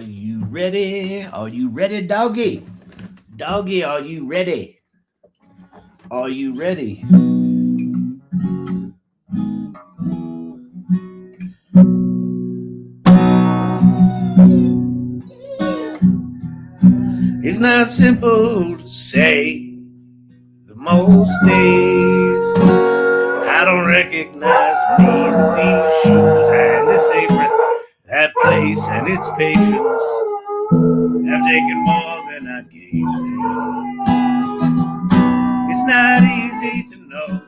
Are you ready? Are you ready, doggy? Doggy, are you ready? Are you ready? It's not simple to say. The most days I don't recognize me in these shoes and this apron, that place and its patrons have taken more than I gave them. It's not easy to know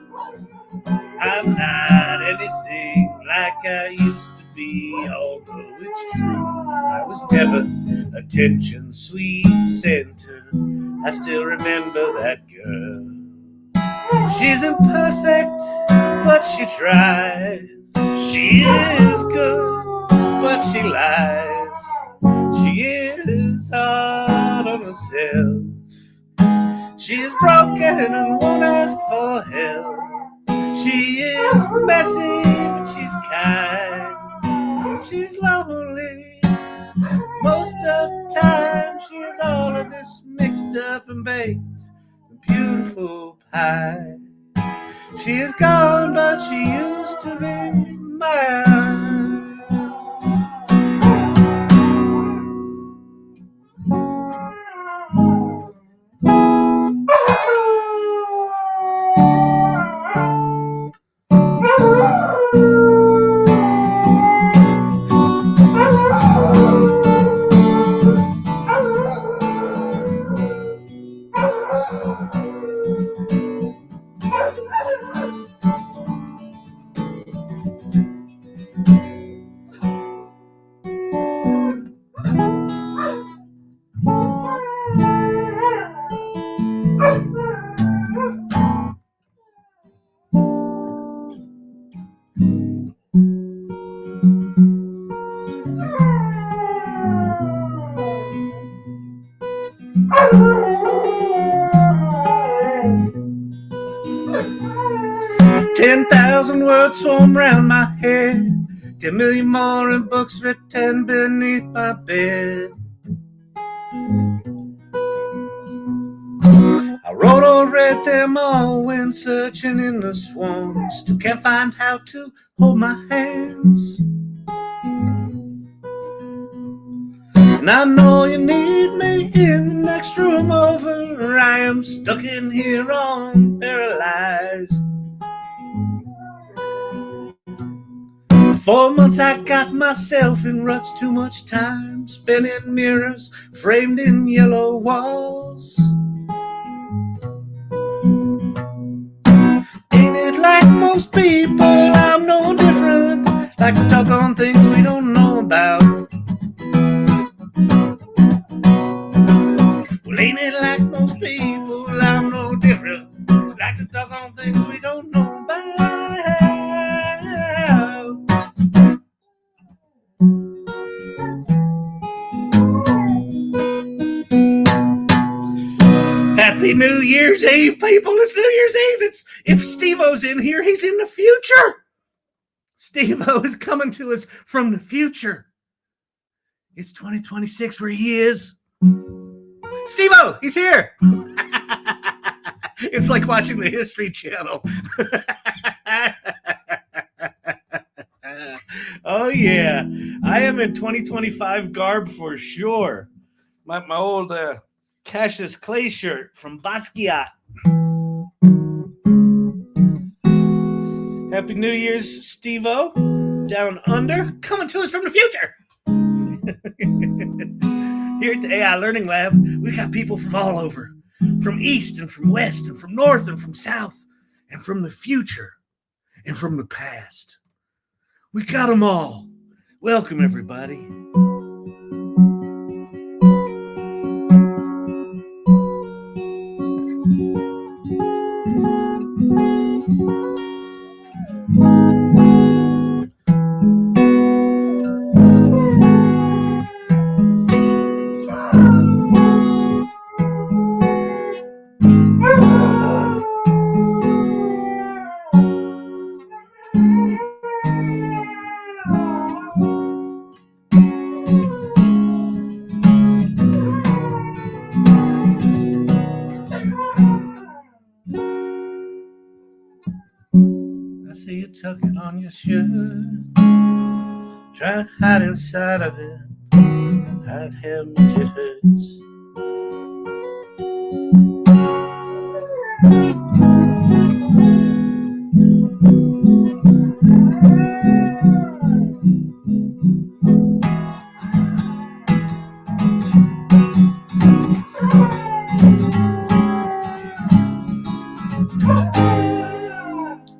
I'm not anything like I used to be, although it's true I was never attention sweet center. I still remember that girl. She's imperfect, but she tries. She is good, but she lies. She is hard on herself. She's broken and won't ask for help. She is messy, but she's kind. She's lonely most of the time. She's all of this mixed up and baked beautiful pie. She is gone, but she used to be mine. 10,000 words swarm round my head, 10 million more in books written beneath my bed. I wrote or read them all when searching in the swarm. Still can't find how to hold my hands. And I know you need me in the next room over. I am stuck in here on paralyzed. 4 months I got myself in ruts, too much time spent in mirrors framed in yellow walls. Ain't it like most people, I'm no different, like to talk on things we don't know about. Well, ain't it like most people, I'm no different, like to talk on things we don't know about. Happy New Year's Eve, people. It's New Year's Eve. If Steve-O's in here, he's in the future. Steve-O is coming to us from the future. It's 2026 where he is. Steve-O, he's here. It's like watching the History Channel. Oh, yeah. I am in 2025 garb for sure. My old Cassius Clay shirt from Basquiat. Happy New Year's, Steve-O. Down under, coming to us from the future. Here at the AI Learning Lab, we got people from all over. From east and from west and from north and from south and from the future and from the past. We got them all. Welcome, everybody. tugging on your shirt, trying to hide inside of it, hide how much it hurts.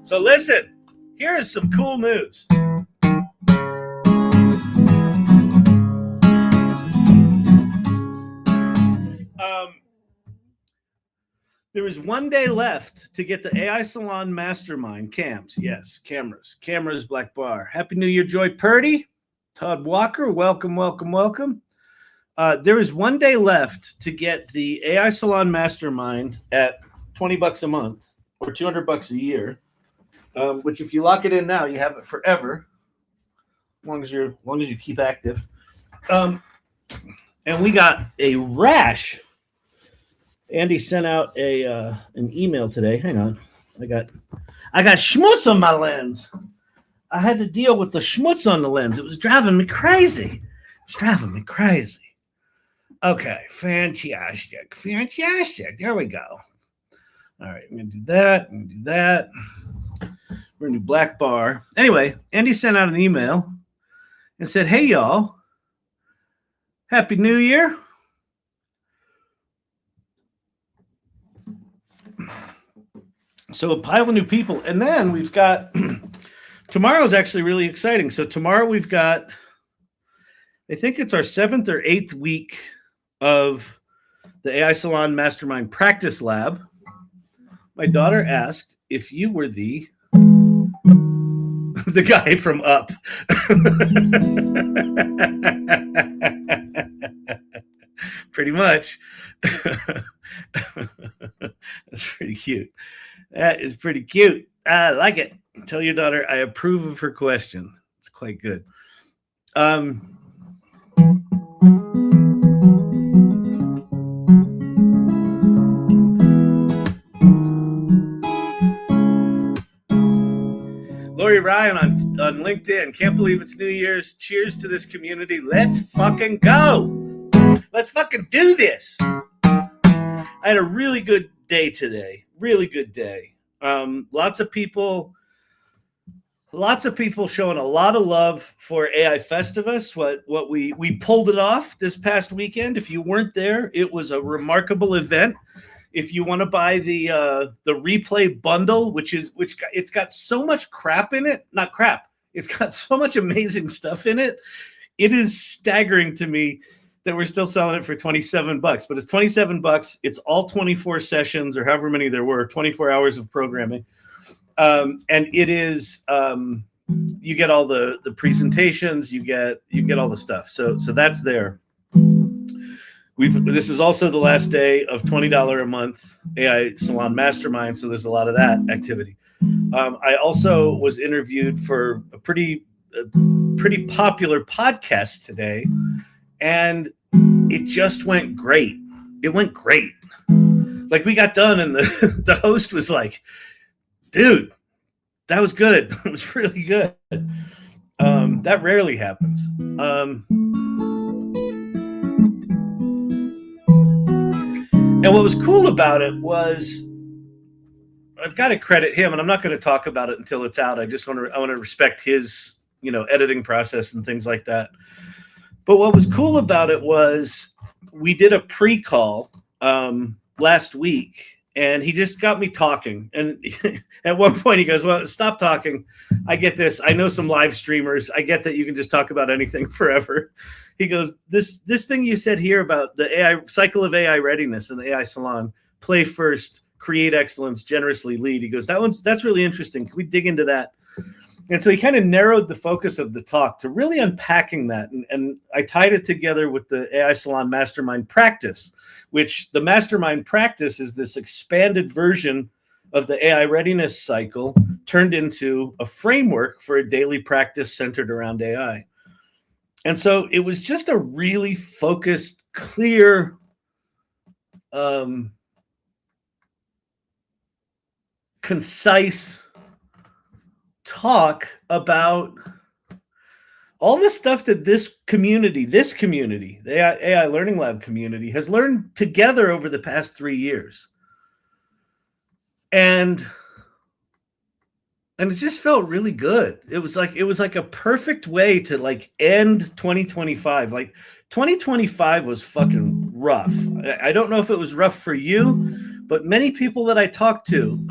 So listen, here is some cool news. There is 1 day left to get the AI Salon Mastermind cams. Yes, cameras, Black Bar. Happy New Year, Joy Purdy. Todd Walker, welcome. There is 1 day left to get the AI Salon Mastermind at $20 a month or $200 a year. Which, if you lock it in now, you have it forever, as long as you keep active. And we got a rash. Andy sent out an email today. Hang on, I got schmutz on my lens. I had to deal with the schmutz on the lens. It was driving me crazy. Okay, fantastic. There we go. All right, I'm gonna do that. We're gonna do Black Bar. Anyway, Andy sent out an email and said, "Hey y'all, Happy New Year." So a pile of new people. And then we've got, tomorrow's actually really exciting. So tomorrow we've got, I think it's our 7th or 8th week of the AI Salon Mastermind Practice Lab. My daughter asked if you were the guy from Up. Pretty much. That's pretty cute. That is pretty cute. I like it. Tell your daughter I approve of her question. It's quite good. Lori Ryan on LinkedIn. Can't believe it's New Year's. Cheers to this community. Let's fucking go. Let's fucking do this. I had a really good day today. Really good day. Lots of people showing a lot of love for AI Festivus. What we pulled it off this past weekend. If you weren't there, it was a remarkable event. If you want to buy the replay bundle, which it's got so much crap in it, not crap. It's got so much amazing stuff in it. It is staggering to me that we're still selling it for $27, but it's $27. It's all 24 sessions or however many there were, 24 hours of programming. And it is, you get all the presentations, you get all the stuff. So that's there. This is also the last day of $20 a month AI Salon Mastermind. So there's a lot of that activity. I also was interviewed for a pretty popular podcast today. And it just went great. It went great. Like we got done and the host was like, dude, that was good. It was really good. That rarely happens. And what was cool about it was, I've got to credit him, and I'm not going to talk about it until it's out. I want to respect his, editing process and things like that. But what was cool about it was we did a pre-call last week, and he just got me talking. And at one point he goes, well, stop talking. I get this. I know some live streamers. I get that you can just talk about anything forever. He goes, this thing you said here about the AI cycle of AI readiness and the AI salon, play first, create excellence, generously lead. He goes, that's really interesting. Can we dig into that? And so he kind of narrowed the focus of the talk to really unpacking that. And I tied it together with the AI Salon Mastermind Practice, which the Mastermind Practice is this expanded version of the AI Readiness Cycle turned into a framework for a daily practice centered around AI. And so it was just a really focused, clear, concise talk about all the stuff that this community, the AI Learning Lab community, has learned together over the past 3 years. And it just felt really good. It was like a perfect way to like end 2025. Like 2025 was fucking rough. I don't know if it was rough for you, but many people that I talked to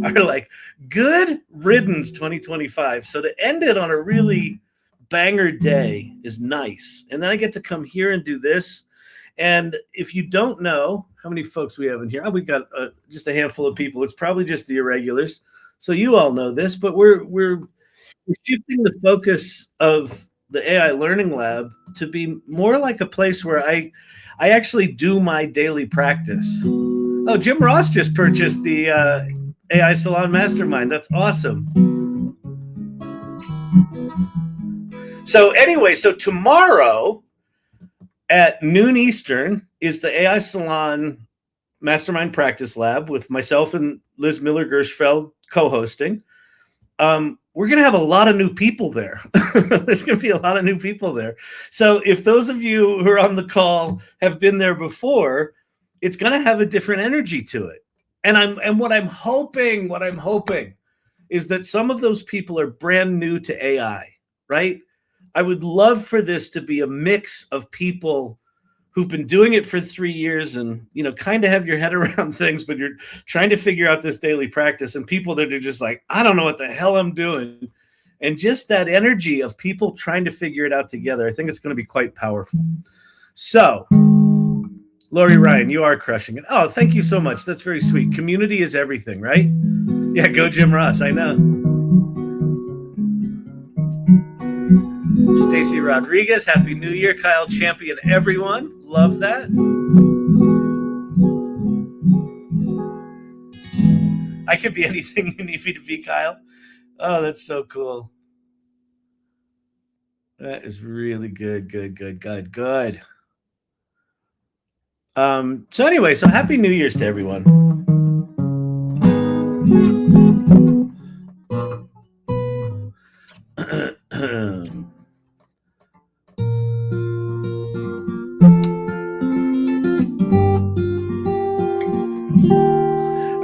are like, good riddance 2025. So to end it on a really banger day is nice. And then I get to come here and do this. And if you don't know how many folks we have in here, we got just a handful of people. It's probably just the Irregulars. So you all know this, but we're shifting the focus of the AI Learning Lab to be more like a place where I actually do my daily practice. Oh, Jim Ross just purchased the AI Salon Mastermind. That's awesome. So anyway, so tomorrow at noon Eastern is the AI Salon Mastermind Practice Lab with myself and Liz Miller-Gershfeld co-hosting. We're going to have a lot of new people there. There's going to be a lot of new people there. So if those of you who are on the call have been there before, it's going to have a different energy to it. And what I'm hoping is that some of those people are brand new to AI, right? I would love for this to be a mix of people who've been doing it for 3 years and, you know, kind of have your head around things, but you're trying to figure out this daily practice, and people that are just like, I don't know what the hell I'm doing. And just that energy of people trying to figure it out together, I think it's going to be quite powerful. So, Lori Ryan, you are crushing it. Oh, thank you so much. That's very sweet. Community is everything, right? Yeah, go Jim Ross. I know. Stacy Rodriguez, Happy New Year. Kyle Champion, everyone. Love that. I could be anything you need me to be, Kyle. Oh, that's so cool. That is really good. So anyway, so Happy New Year's to everyone.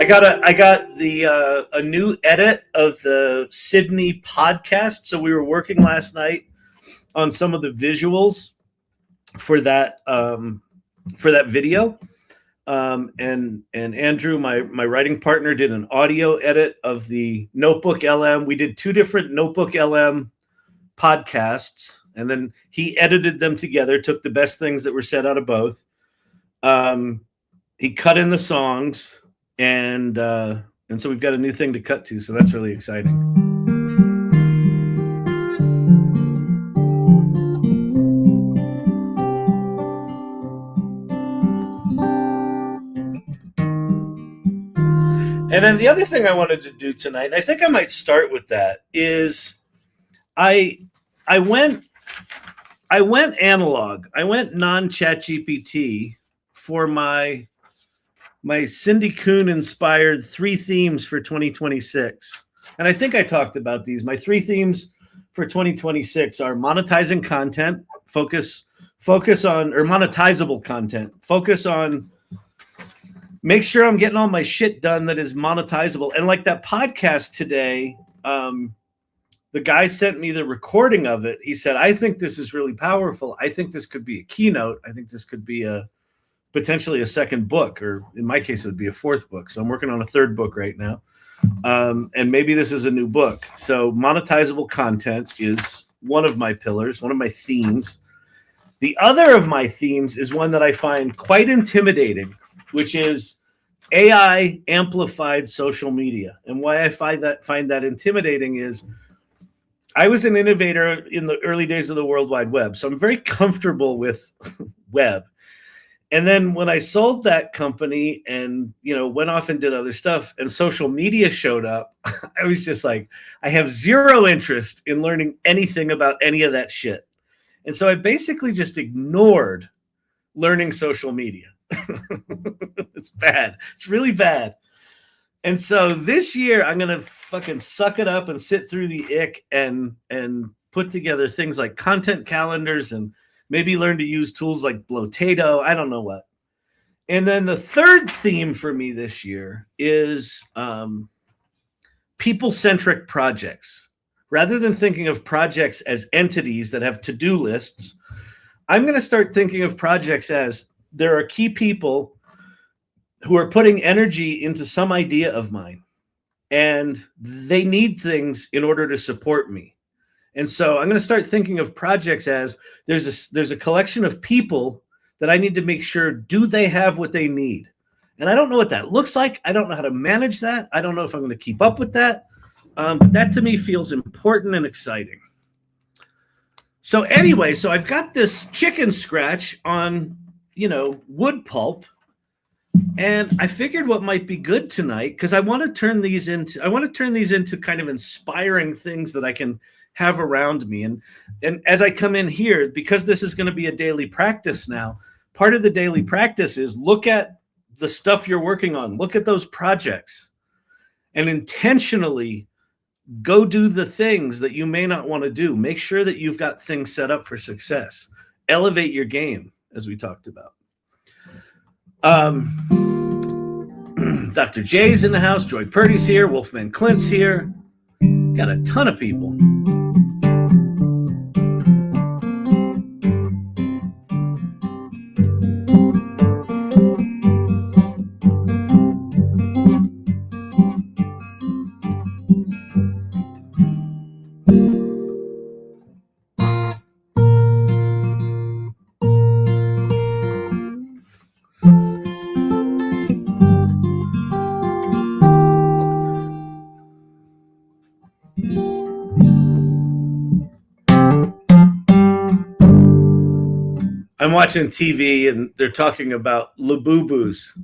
I got the a new edit of the Sydney podcast. So we were working last night on some of the visuals for that video. And Andrew, my writing partner, did an audio edit of the Notebook LM. We did 2 different Notebook LM podcasts, and then he edited them together, took the best things that were said out of both. He cut in the songs, and so we've got a new thing to cut to, so that's really exciting. And then the other thing I wanted to do tonight, and I think I might start with that, is I went analog. I went non-ChatGPT for my Cindy Kuhn inspired 3 themes for 2026. And I think I talked about these. My 3 themes for 2026 are monetizing content, focus on, or monetizable content, focus on, make sure I'm getting all my shit done that is monetizable. And like that podcast today, the guy sent me the recording of it. He said, I think this is really powerful. I think this could be a keynote. I think this could be potentially a second book, or in my case, it would be a 4th book. So I'm working on a 3rd book right now. And maybe this is a new book. So monetizable content is one of my pillars, one of my themes. The other of my themes is one that I find quite intimidating, which is AI amplified social media. And why I find that intimidating is I was an innovator in the early days of the World Wide Web. So I'm very comfortable with web. And then when I sold that company and, went off and did other stuff and social media showed up, I was just like, I have zero interest in learning anything about any of that shit. And so I basically just ignored learning social media. It's bad. It's really bad. And so this year I'm gonna fucking suck it up and sit through the ick and put together things like content calendars and maybe learn to use tools like Blotato. I don't know what. And then the third theme for me this year is people-centric projects. Rather than thinking of projects as entities that have to-do lists, I'm going to start thinking of projects as there are key people who are putting energy into some idea of mine, and they need things in order to support me. And so I'm going to start thinking of projects as there's a collection of people that I need to make sure, do they have what they need? And I don't know what that looks like. I don't know how to manage that. I don't know if I'm going to keep up with that. But that to me feels important and exciting. So anyway, so I've got this chicken scratch on, wood pulp. And I figured what might be good tonight, because I want to turn these into kind of inspiring things that I can have around me. And as I come in here, because this is going to be a daily practice now, part of the daily practice is look at the stuff you're working on, look at those projects, and intentionally go do the things that you may not want to do. Make sure that you've got things set up for success. Elevate your game, as we talked about. Dr. J's in the house. Joy Purdy's here. Wolfman Clint's here. Got a ton of people. I'm watching TV and they're talking about Labubus.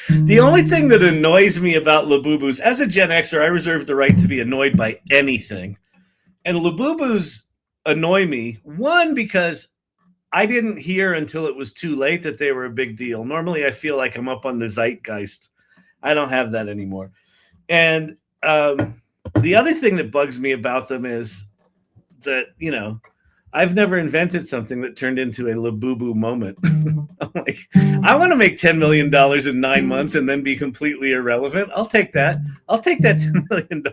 The only thing that annoys me about Labubus, as a Gen Xer, I reserve the right to be annoyed by anything. And Labubus annoy me, one, because I didn't hear until it was too late that they were a big deal. Normally, I feel like I'm up on the zeitgeist. I don't have that anymore. And the other thing that bugs me about them is that, I've never invented something that turned into a Labubu moment. I'm like, I want to make $10 million in 9 months and then be completely irrelevant. I'll take that. I'll take that $10 million.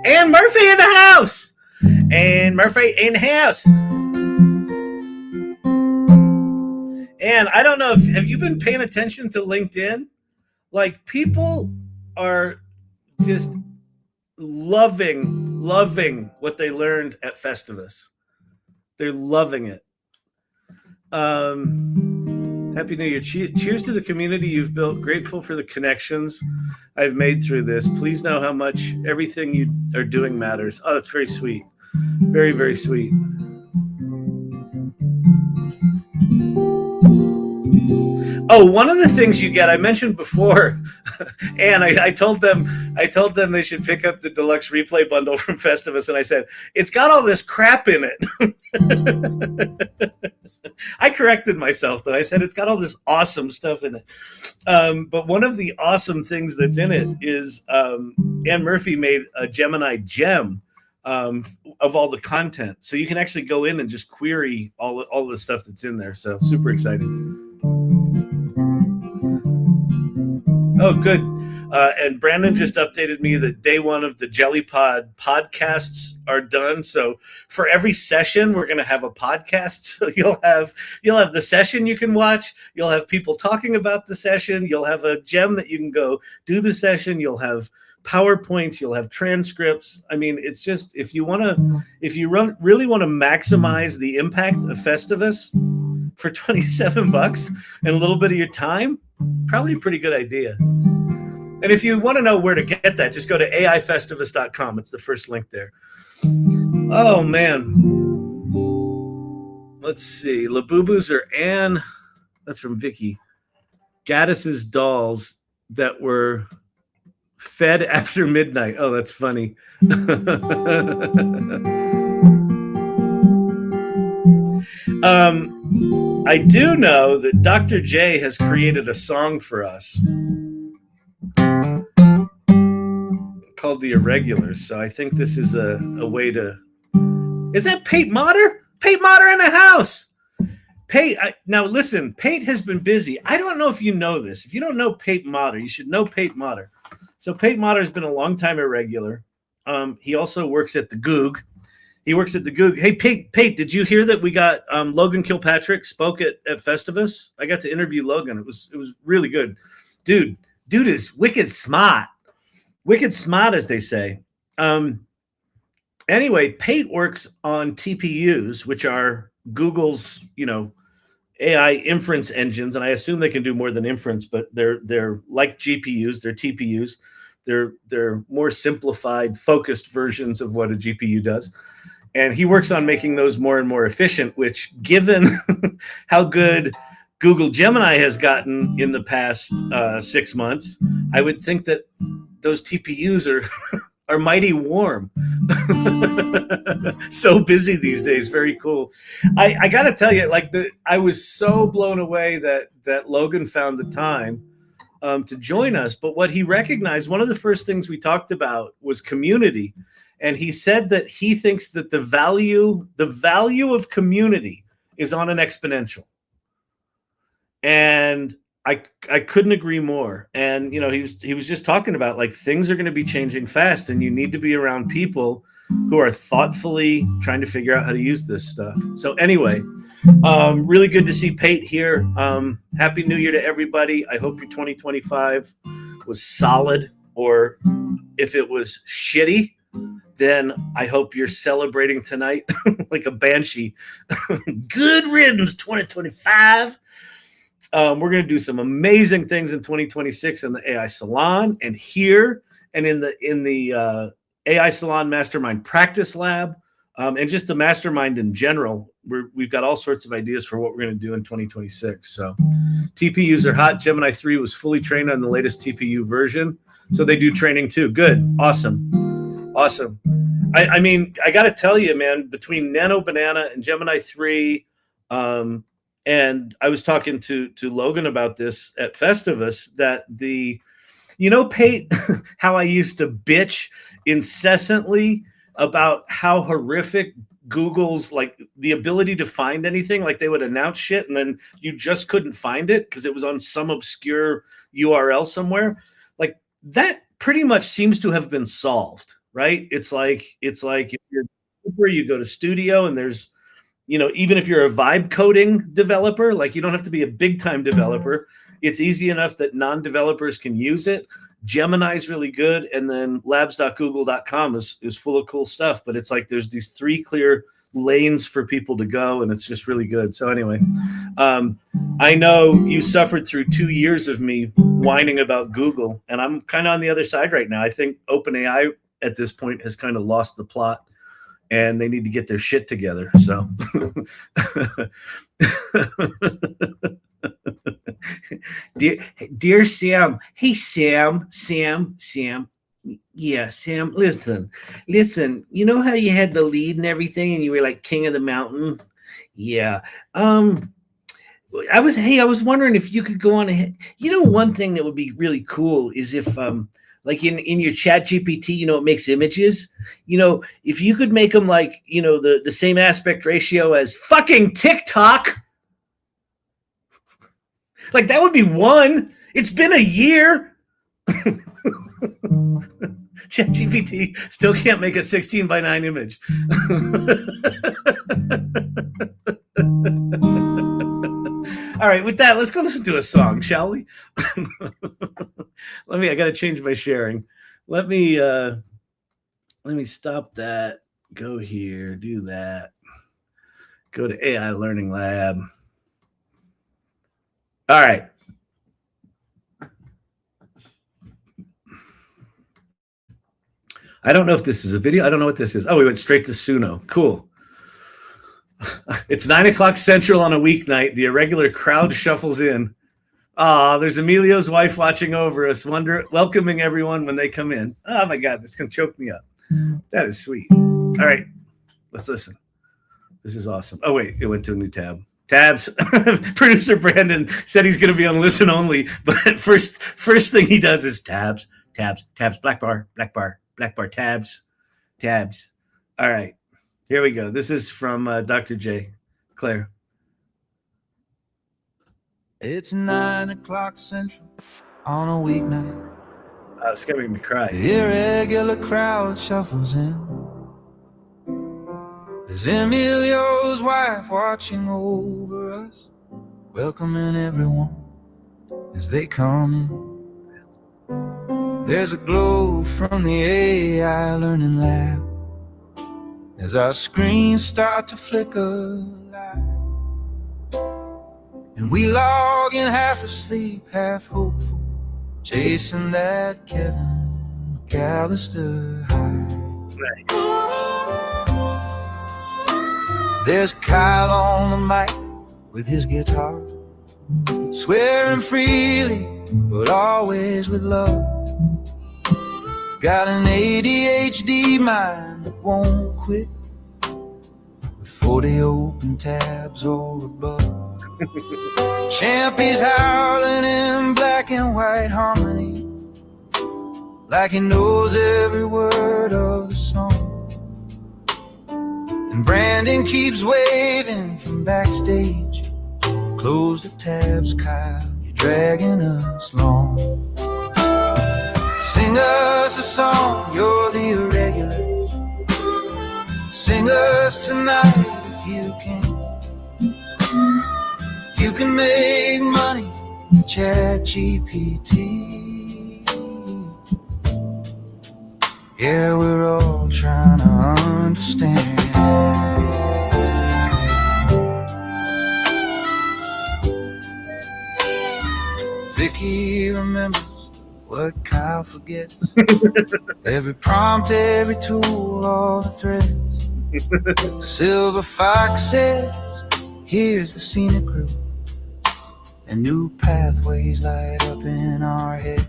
And Murphy in the house. And Murphy in the house. And I don't know if have you been paying attention to LinkedIn? Like, people are just loving what they learned at Festivus. They're loving it. Happy New Year. Cheers to the community you've built. Grateful for the connections I've made through this. Please know how much everything you are doing matters. Oh, that's very sweet. Very, very sweet. Oh, one of the things you get, I mentioned before, and I told them they should pick up the deluxe replay bundle from Festivus, and I said, it's got all this crap in it. I corrected myself, though. I said it's got all this awesome stuff in it. But one of the awesome things that's in it is Ann Murphy made a Gemini gem of all the content. So you can actually go in and just query all the stuff that's in there. So super exciting. Oh, good. And Brandon just updated me that day one of the JellyPod podcasts are done. So for every session, we're going to have a podcast. So you'll have the session you can watch. You'll have people talking about the session. You'll have a gem that you can go do the session. You'll have PowerPoints. You'll have transcripts. I mean, it's just, if you really want to maximize the impact of Festivus for $27 and a little bit of your time, probably a pretty good idea. And if you want to know where to get that, just go to aifestivus.com. It's the first link there. Oh, man. Let's see. Labubus or Anne. That's from Vicky. Gaddis's dolls that were fed after midnight. Oh, that's funny. I do know that Dr. J has created a song for us called the Irregulars. So I think this is a way to. Is that Pate Motter? Pate Motter in the house. Pate, now listen, Pate has been busy. I don't know if you know this. If you don't know Pate Motter, you should know Pate Motter. So Pate Motter has been a long time irregular. He also works at the Goog. He works at the Goog. Hey, Pate, did you hear that we got Logan Kilpatrick spoke at Festivus? I got to interview Logan. It was really good. Dude is wicked smart. Wicked smart, as they say. Anyway, Pate works on TPUs, which are Google's, AI inference engines, and I assume they can do more than inference, but they're like GPUs, they're TPUs. They're more simplified, focused versions of what a GPU does. And he works on making those more and more efficient, which, given how good Google Gemini has gotten in the past 6 months, I would think that those TPUs are mighty warm. So busy these days. Very cool. I got to tell you, I was so blown away that Logan found the time to join us. But what he recognized, one of the first things we talked about was community. And he said that he thinks that the value of community is on an exponential. And I couldn't agree more. And he was just talking about things are going to be changing fast, and you need to be around people who are thoughtfully trying to figure out how to use this stuff. So anyway, really good to see Pate here. Happy New Year to everybody. I hope your 2025 was solid, or if it was shitty, then I hope you're celebrating tonight like a banshee. Good riddance, 2025. We're going to do some amazing things in 2026 in the AI Salon and here, and in the AI Salon Mastermind Practice Lab, and just the Mastermind in general. We've got all sorts of ideas for what we're going to do in 2026. So TPUs are hot. Gemini 3 was fully trained on the latest TPU version, so they do training too. Good. Awesome. I mean, I got to tell you, man, between Nano Banana and Gemini 3, and I was talking to Logan about this at Festivus, that Pate, how I used to bitch incessantly about how horrific Google's, the ability to find anything, they would announce shit and then you just couldn't find it because it was on some obscure URL somewhere. That pretty much seems to have been solved, right? It's like if you're you go to Studio and there's, even if you're a vibe coding developer, you don't have to be a big time developer. It's easy enough that non-developers can use it. Gemini is really good. And then labs.google.com is full of cool stuff, but it's there's these 3 clear lanes for people to go, and it's just really good. So anyway, I know you suffered through 2 years of me whining about Google, and I'm kind of on the other side right now. I think OpenAI at this point has kind of lost the plot, and they need to get their shit together. So dear Sam, hey Sam. Yeah, Sam, listen, you know how you had the lead and everything and you were king of the mountain? Yeah. I was wondering if you could go on ahead. One thing that would be really cool is if in your ChatGPT, it makes images. If you could make them the same aspect ratio as fucking TikTok, that would be one. It's been a year. ChatGPT still can't make a 16:9 image. All right, with that, let's go listen to a song, shall we? I got to change my sharing. Let me stop that. Go here, do that. Go to AI Learning Lab. All right. I don't know if this is a video. I don't know what this is. Oh, we went straight to Suno. Cool. It's 9 o'clock Central on a weeknight. The irregular crowd shuffles in. There's Emilio's wife watching over us, welcoming everyone when they come in. Oh my God, this can choke me up. That is sweet. All right, let's listen. This is awesome. Oh wait, it went to a new tab. Tabs. Producer Brandon said he's going to be on listen only, but first thing he does is tabs, black bar, tabs. All right, here we go. This is from Dr. J. Claire. It's 9 o'clock Central on a weeknight. It's going to make me cry. The irregular crowd shuffles in. There's Emilio's wife watching over us, welcoming everyone as they come in. There's a glow from the AI learning lab as our screens start to flicker light. And we log in half asleep, half hopeful, chasing that Kevin McAllister high. Nice. There's Kyle on the mic with his guitar, swearing freely, but always with love. Got an ADHD mind that won't quit, with 40 open tabs or above. Champy's howling in black and white harmony, like he knows every word of the song. And Brandon keeps waving from backstage. Close the tabs, Kyle, you're dragging us long. Sing us a song, you're the Irregulars. Sing us tonight if you can. You can make money with ChatGPT. Yeah, we're all trying to understand. Vicky remembers what Kyle forgets. Every prompt, every tool, all the threads. Silver Fox says, here's the scenic route, and new pathways light up in our heads.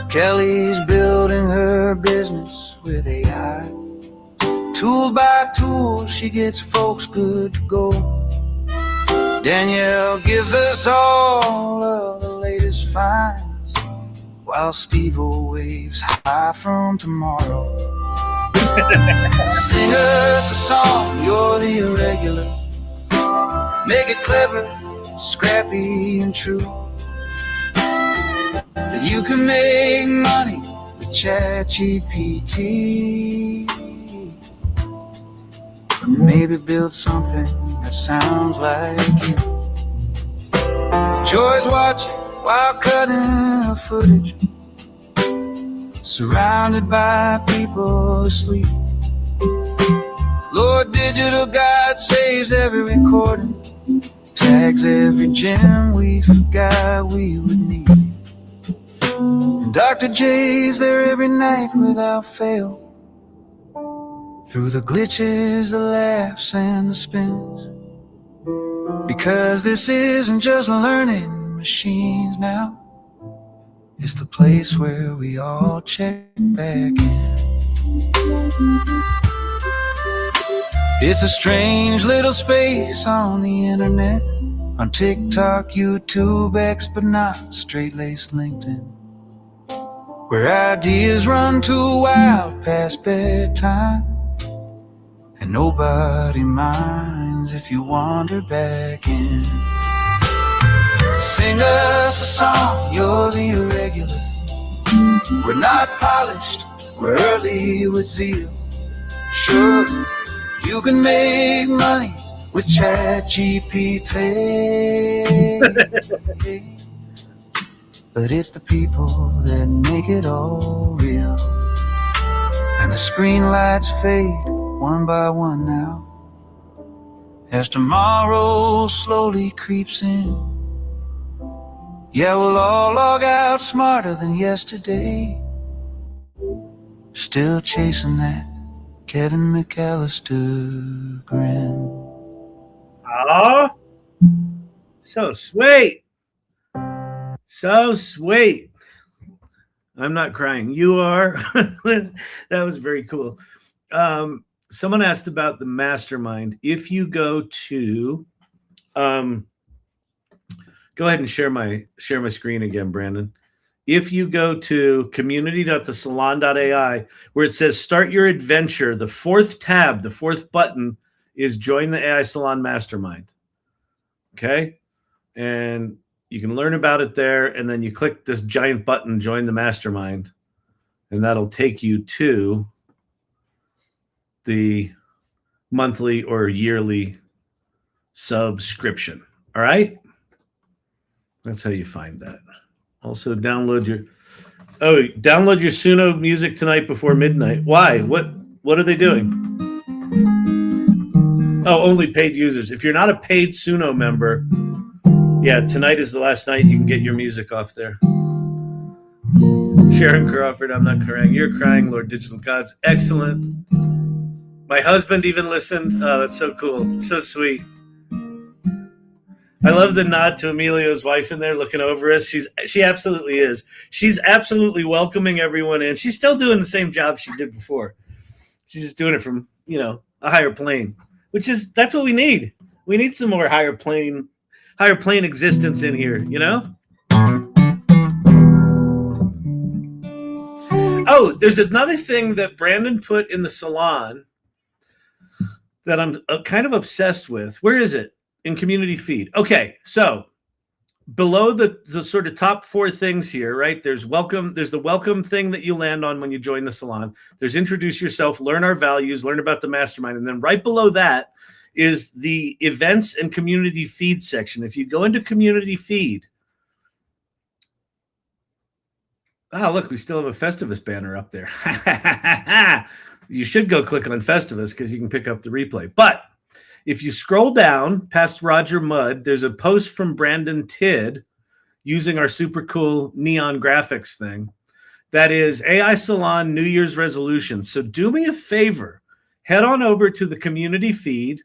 Kelly's building her business with AI. Tool by tool, she gets folks good to go. Danielle gives us all of the latest finds, while Steve-O waves high from tomorrow. Sing us a song, you're the Irregular. Make it clever, scrappy and true. That you can make money with ChatGPT. Maybe build something that sounds like you. Joy's watching while cutting her footage, surrounded by people asleep. Lord Digital God saves every recording, tags every gem we forgot we would need. And Dr. J's there every night without fail, through the glitches, the laughs, and the spins. Because this isn't just learning machines now, it's the place where we all check back in. It's a strange little space on the internet, on TikTok, YouTube, X, but not straight-laced LinkedIn, where ideas run too wild past bedtime, and nobody minds if you wander back in. Sing us a song, you're the Irregular. We're not polished, we're early with zeal. Sure, you can make money with ChatGPT, but it's the people that make it all real. And the screen lights fade one by one now, as tomorrow slowly creeps in. Yeah, we'll all log out smarter than yesterday, still chasing that Kevin McAllister grin. Aw, so sweet. So sweet. I'm not crying. You are. That was very cool. Someone asked about the mastermind. If you go to, go ahead and share my screen again, Brandon. If you go to community.thesalon.ai, where it says start your adventure, the fourth tab, the fourth button is join the AI Salon Mastermind. Okay. And you can learn about it there. And then you click this giant button, join the mastermind, and that'll take you to the monthly or yearly subscription. All right. That's how you find that. Also download your Suno music tonight before midnight. Why? What are they doing? Oh, only paid users. If you're not a paid Suno member, yeah, tonight is the last night you can get your music off there. Sharon Crawford, I'm not crying. You're crying, Lord Digital Gods. Excellent. My husband even listened. Oh, that's so cool. So sweet. I love the nod to Emilio's wife in there looking over us. She absolutely is. She's absolutely welcoming everyone in. She's still doing the same job she did before. She's just doing it from, a higher plane, that's what we need. We need some more higher plane existence in here, Oh, there's another thing that Brandon put in the salon that I'm kind of obsessed with. Where is it? In community feed. Okay, so below the sort of top four things here, right? There's the welcome thing that you land on when you join the salon. There's introduce yourself, learn our values, learn about the mastermind. And then right below that is the events and community feed section. If you go into community feed, look, we still have a Festivus banner up there. You should go click on Festivus because you can pick up the replay. But if you scroll down past Roger Mudd, there's a post from Brandon Tidd using our super cool neon graphics thing. That is AI Salon New Year's resolutions. So do me a favor, head on over to the community feed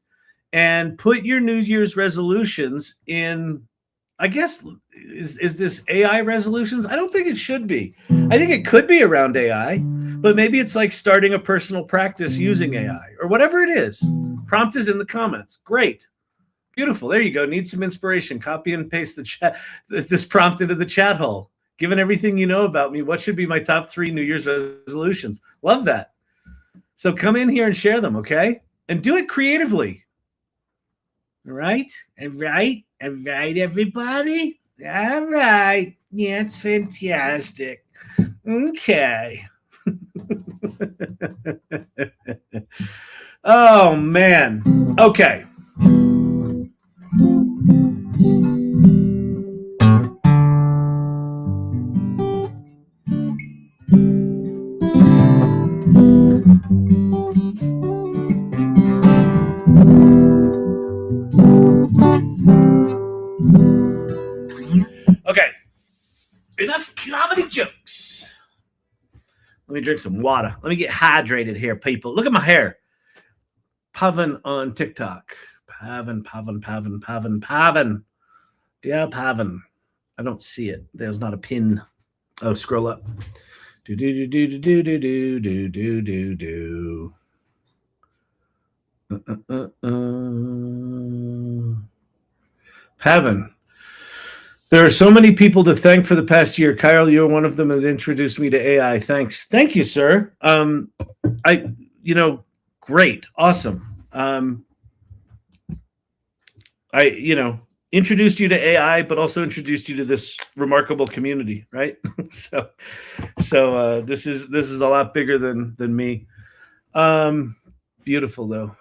and put your New Year's resolutions in. I guess, is this AI resolutions? I don't think it should be. I think it could be around AI, but maybe it's like starting a personal practice using AI or whatever it is. Prompt is in the comments. Great. Beautiful. There you go. Need some inspiration. Copy and paste this prompt into the chat hole. Given everything you know about me, what should be my top 3 New Year's resolutions? Love that. So come in here and share them, okay? And do it creatively. All right? All right, everybody? All right. Yeah, it's fantastic. Okay. Oh, man. Okay. Okay. Enough comedy jokes. Let me drink some water. Let me get hydrated here, people. Look at my hair. Pavan on TikTok. Pavan. Dear Pavan. I don't see it. There's not a pin. Oh, scroll up. Do. Pavan. There are so many people to thank for the past year. Kyle, you're one of them that introduced me to AI. Thanks. Thank you, sir. Great. Awesome. I introduced you to AI, but also introduced you to this remarkable community, right? so this is a lot bigger than me. Beautiful though.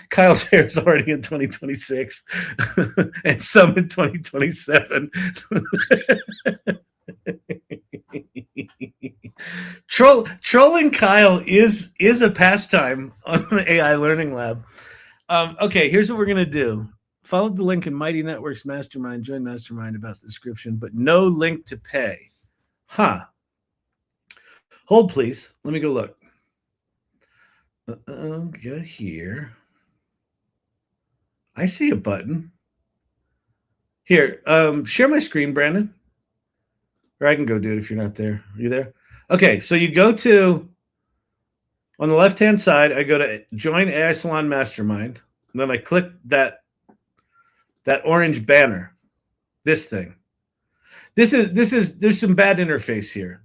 Kyle's hair is already in 2026 and some in 2027. Trolling Kyle is a pastime on the AI Learning Lab. Okay, here's what we're going to do. Follow the link in Mighty Networks Mastermind. Join Mastermind about the description, but no link to pay. Huh. Hold, please. Let me go look. Go here. I see a button. Here, share my screen, Brandon. Or I can go do it if you're not there. Are you there? Okay, so you go to, on the left-hand side, I go to Join AI Salon Mastermind. And then I click that orange banner, this thing. There's some bad interface here.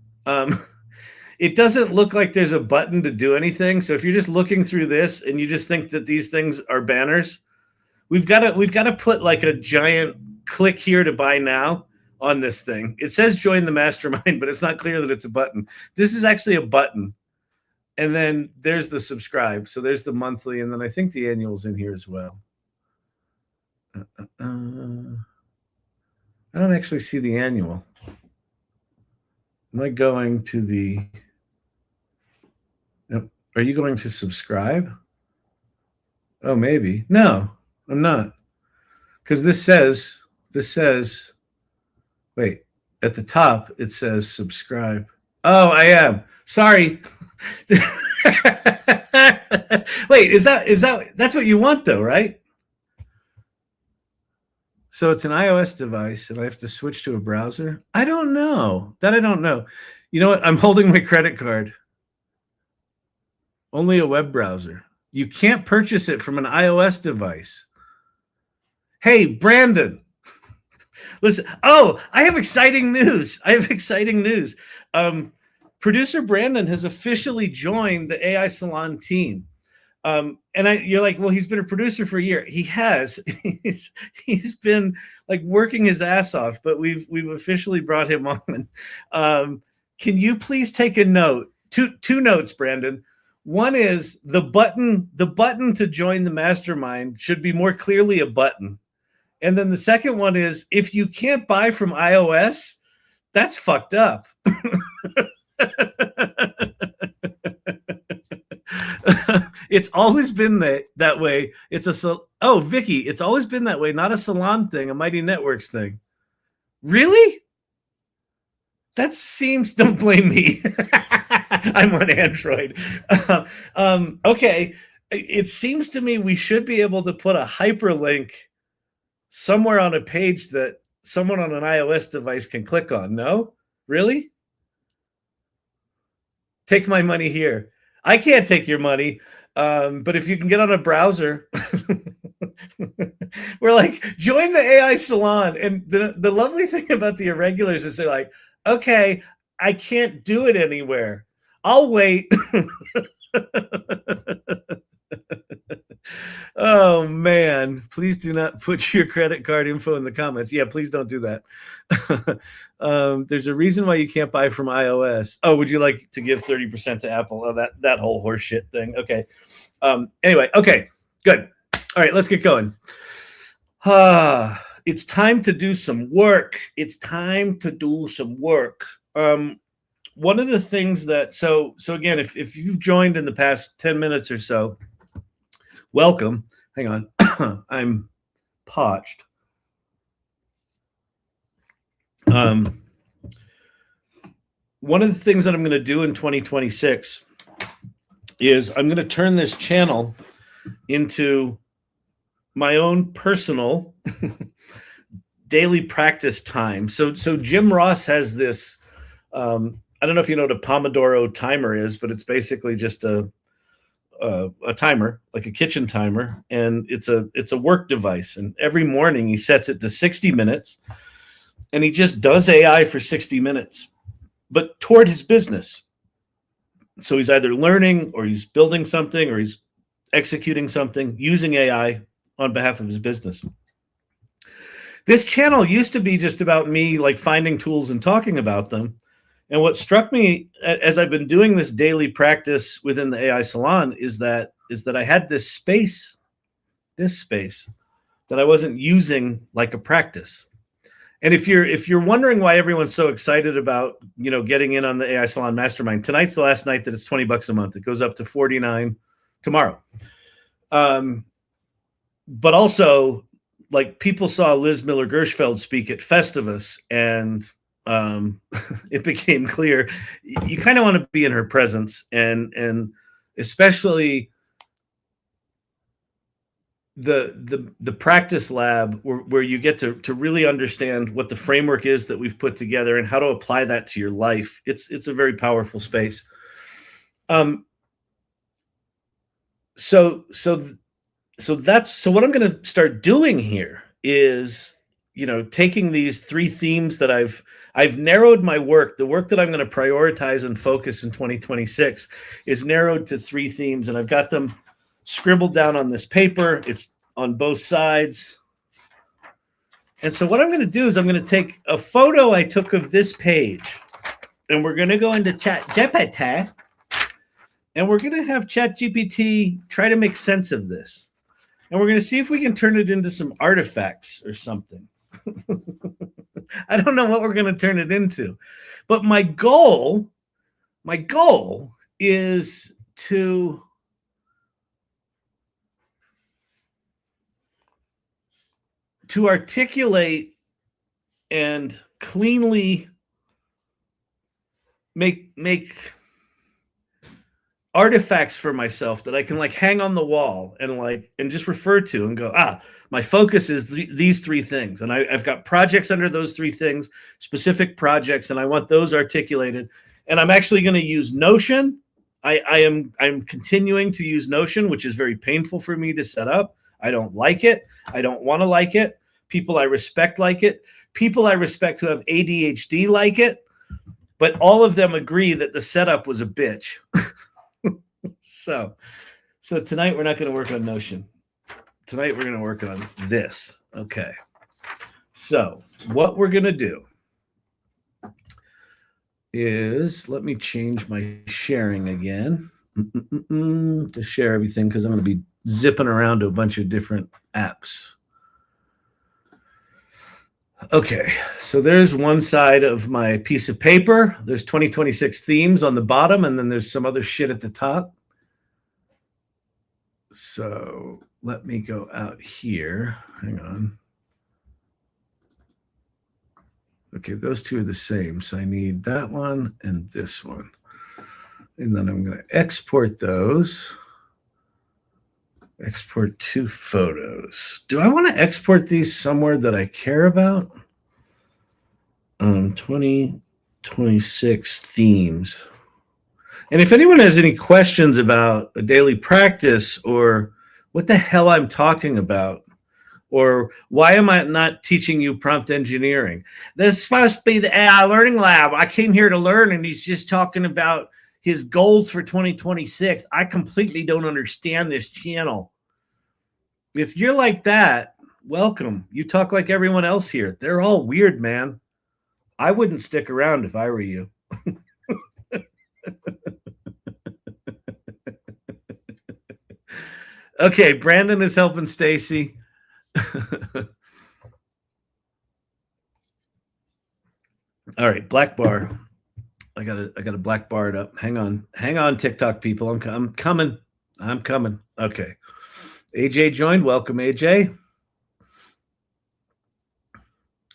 It doesn't look like there's a button to do anything. So if you're just looking through this and you just think that these things are banners, we've got to put like a giant click here to buy now on this thing. It says join the mastermind, but it's not clear that it's a button. This is actually a button. And then there's the subscribe. So there's the monthly, and then I think the annual's in here as well. I don't actually see the annual. Am I going to the... Are you going to subscribe? Oh, maybe. No, I'm not. Because this says, wait, at the top, it says subscribe. Oh, I am. Sorry. Wait, that's what you want though, right? So it's an iOS device and I have to switch to a browser? I don't know. I don't know. You know what? I'm holding my credit card. Only a web browser. You can't purchase it from an iOS device. Hey, Brandon. Listen. Oh, I have exciting news. Producer Brandon has officially joined the AI Salon team. You're like, well, he's been a producer for a year. He has. he's been like working his ass off, but we've officially brought him on. Can you please take a note? Two notes, Brandon. One is the button to join the mastermind should be more clearly a button. And then the second one is, if you can't buy from iOS, that's fucked up. It's always been that way. Vicky, it's always been that way. Not a salon thing, a Mighty Networks thing. Really? That seems, don't blame me. I'm on Android. Okay. It seems to me we should be able to put a hyperlink somewhere on a page that someone on an iOS device can click on. No? Really? Take my money here. I can't take your money, but if you can get on a browser, we're like, join the AI salon. And the lovely thing about the Irregulars is they're like, okay, I can't do it anywhere. I'll wait. Oh, man. Please do not put your credit card info in the comments. Yeah, please don't do that. There's a reason why you can't buy from iOS. Oh, would you like to give 30% to Apple? Oh, that whole horseshit thing. Okay. Anyway, okay, good. All right, let's get going. It's time to do some work. One of the things that, so again, if you've joined in the past 10 minutes or so, welcome. Hang on. I'm parched. One of the things that I'm going to do in 2026 is I'm going to turn this channel into my own personal daily practice time. So Jim Ross has this, I don't know if you know what a Pomodoro timer is, but it's basically just a timer, like a kitchen timer, and it's a work device. And every morning he sets it to 60 minutes, and he just does AI for 60 minutes, but toward his business. So he's either learning, or he's building something, or he's executing something using AI on behalf of his business. This channel used to be just about me like finding tools and talking about them. And what struck me as I've been doing this daily practice within the AI salon is that I had this space that I wasn't using like a practice. And if you're wondering why everyone's so excited about, getting in on the AI Salon Mastermind, tonight's the last night that it's $20 a month. It goes up to $49 tomorrow. But also, like, people saw Liz Miller-Gershfeld speak at Festivus, and it became clear you kind of want to be in her presence, and especially the practice lab where you get to really understand what the framework is that we've put together and how to apply that to your life. It's a very powerful space. So what I'm going to start doing here is, taking these 3 themes that I've narrowed my work. The work that I'm going to prioritize and focus in 2026 is narrowed to 3 themes, and I've got them scribbled down on this paper. It's on both sides. And so what I'm going to do is I'm going to take a photo I took of this page, and we're going to go into ChatGPT, and we're going to have ChatGPT try to make sense of this. And we're going to see if we can turn it into some artifacts or something. I don't know what we're going to turn it into. But my goal is to articulate and cleanly make artifacts for myself that I can hang on the wall and just refer to and go, my focus is these 3 things. And I've got projects under those 3 things, specific projects, and I want those articulated. And I'm actually going to use Notion. I'm continuing to use Notion, which is very painful for me to set up. I don't like it. I don't want to like it. People I respect like it. People I respect who have ADHD like it. But all of them agree that the setup was a bitch. So tonight we're not going to work on Notion. Tonight we're going to work on this. Okay. So what we're going to do is, let me change my sharing again to share everything, because I'm going to be zipping around to a bunch of different apps. Okay, so there's one side of my piece of paper. There's 2026 themes on the bottom, and then there's some other shit at the top. So let me go out here. Hang on. Okay, those 2 are the same. So I need that one and this one. And then I'm going to export those. Export 2 photos. Do I want to export these somewhere that I care about? 2026 themes. And if anyone has any questions about a daily practice, or what the hell I'm talking about, or why am I not teaching you prompt engineering? This is supposed to be the AI Learning Lab. I came here to learn, and he's just talking about his goals for 2026. I completely don't understand this channel. If you're like that, welcome. You talk like everyone else here. They're all weird, man. I wouldn't stick around if I were you. Okay, Brandon is helping Stacy. All right, black bar. I got a black bar it up. Hang on, TikTok people. I'm coming. Okay. AJ joined. Welcome, AJ.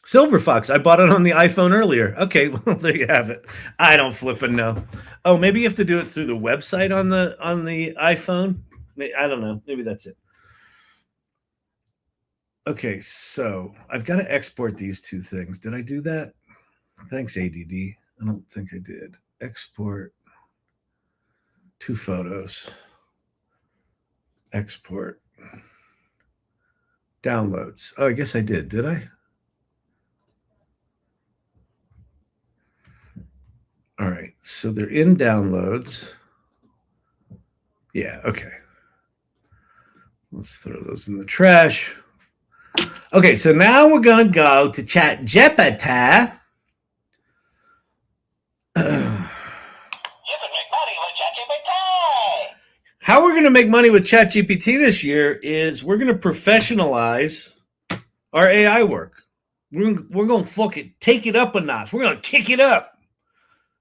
Silver Fox. I bought it on the iPhone earlier. Okay, well, there you have it. I don't flipping know. Oh, maybe you have to do it through the website on the iPhone. I don't know. Maybe that's it. Okay, so I've got to export these 2 things. Did I do that? Thanks, ADD. I don't think I did. Export 2 photos. Export. Downloads. Oh, I guess I did. Did I? All right. So they're in downloads. Yeah. Okay. Let's throw those in the trash. Okay. So now we're going to go to ChatGPT. How we're going to make money with ChatGPT this year is we're going to professionalize our AI work. We're going to fucking take it up a notch. We're going to kick it up.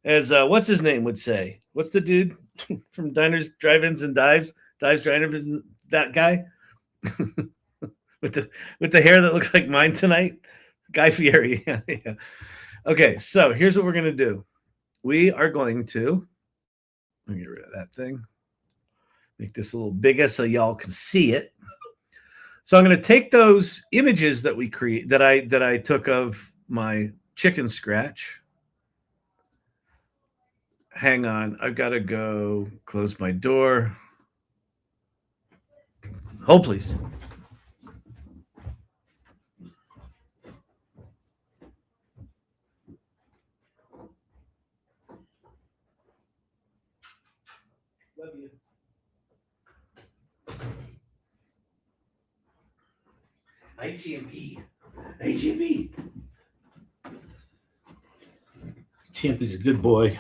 As what's his name would say. What's the dude from Diners, Drive-Ins, and Dives? Dives, Drive-Ins, that guy? with the hair that looks like mine tonight? Guy Fieri. Yeah. Okay, so here's what we're going to do. We are going to, let me get rid of that thing. Make this a little bigger so y'all can see it. So I'm going to take those images that we create that I took of my chicken scratch. Hang on, I've got to go close my door. Hold, please. Love you. IGMP. IGMP. Champy's a good boy.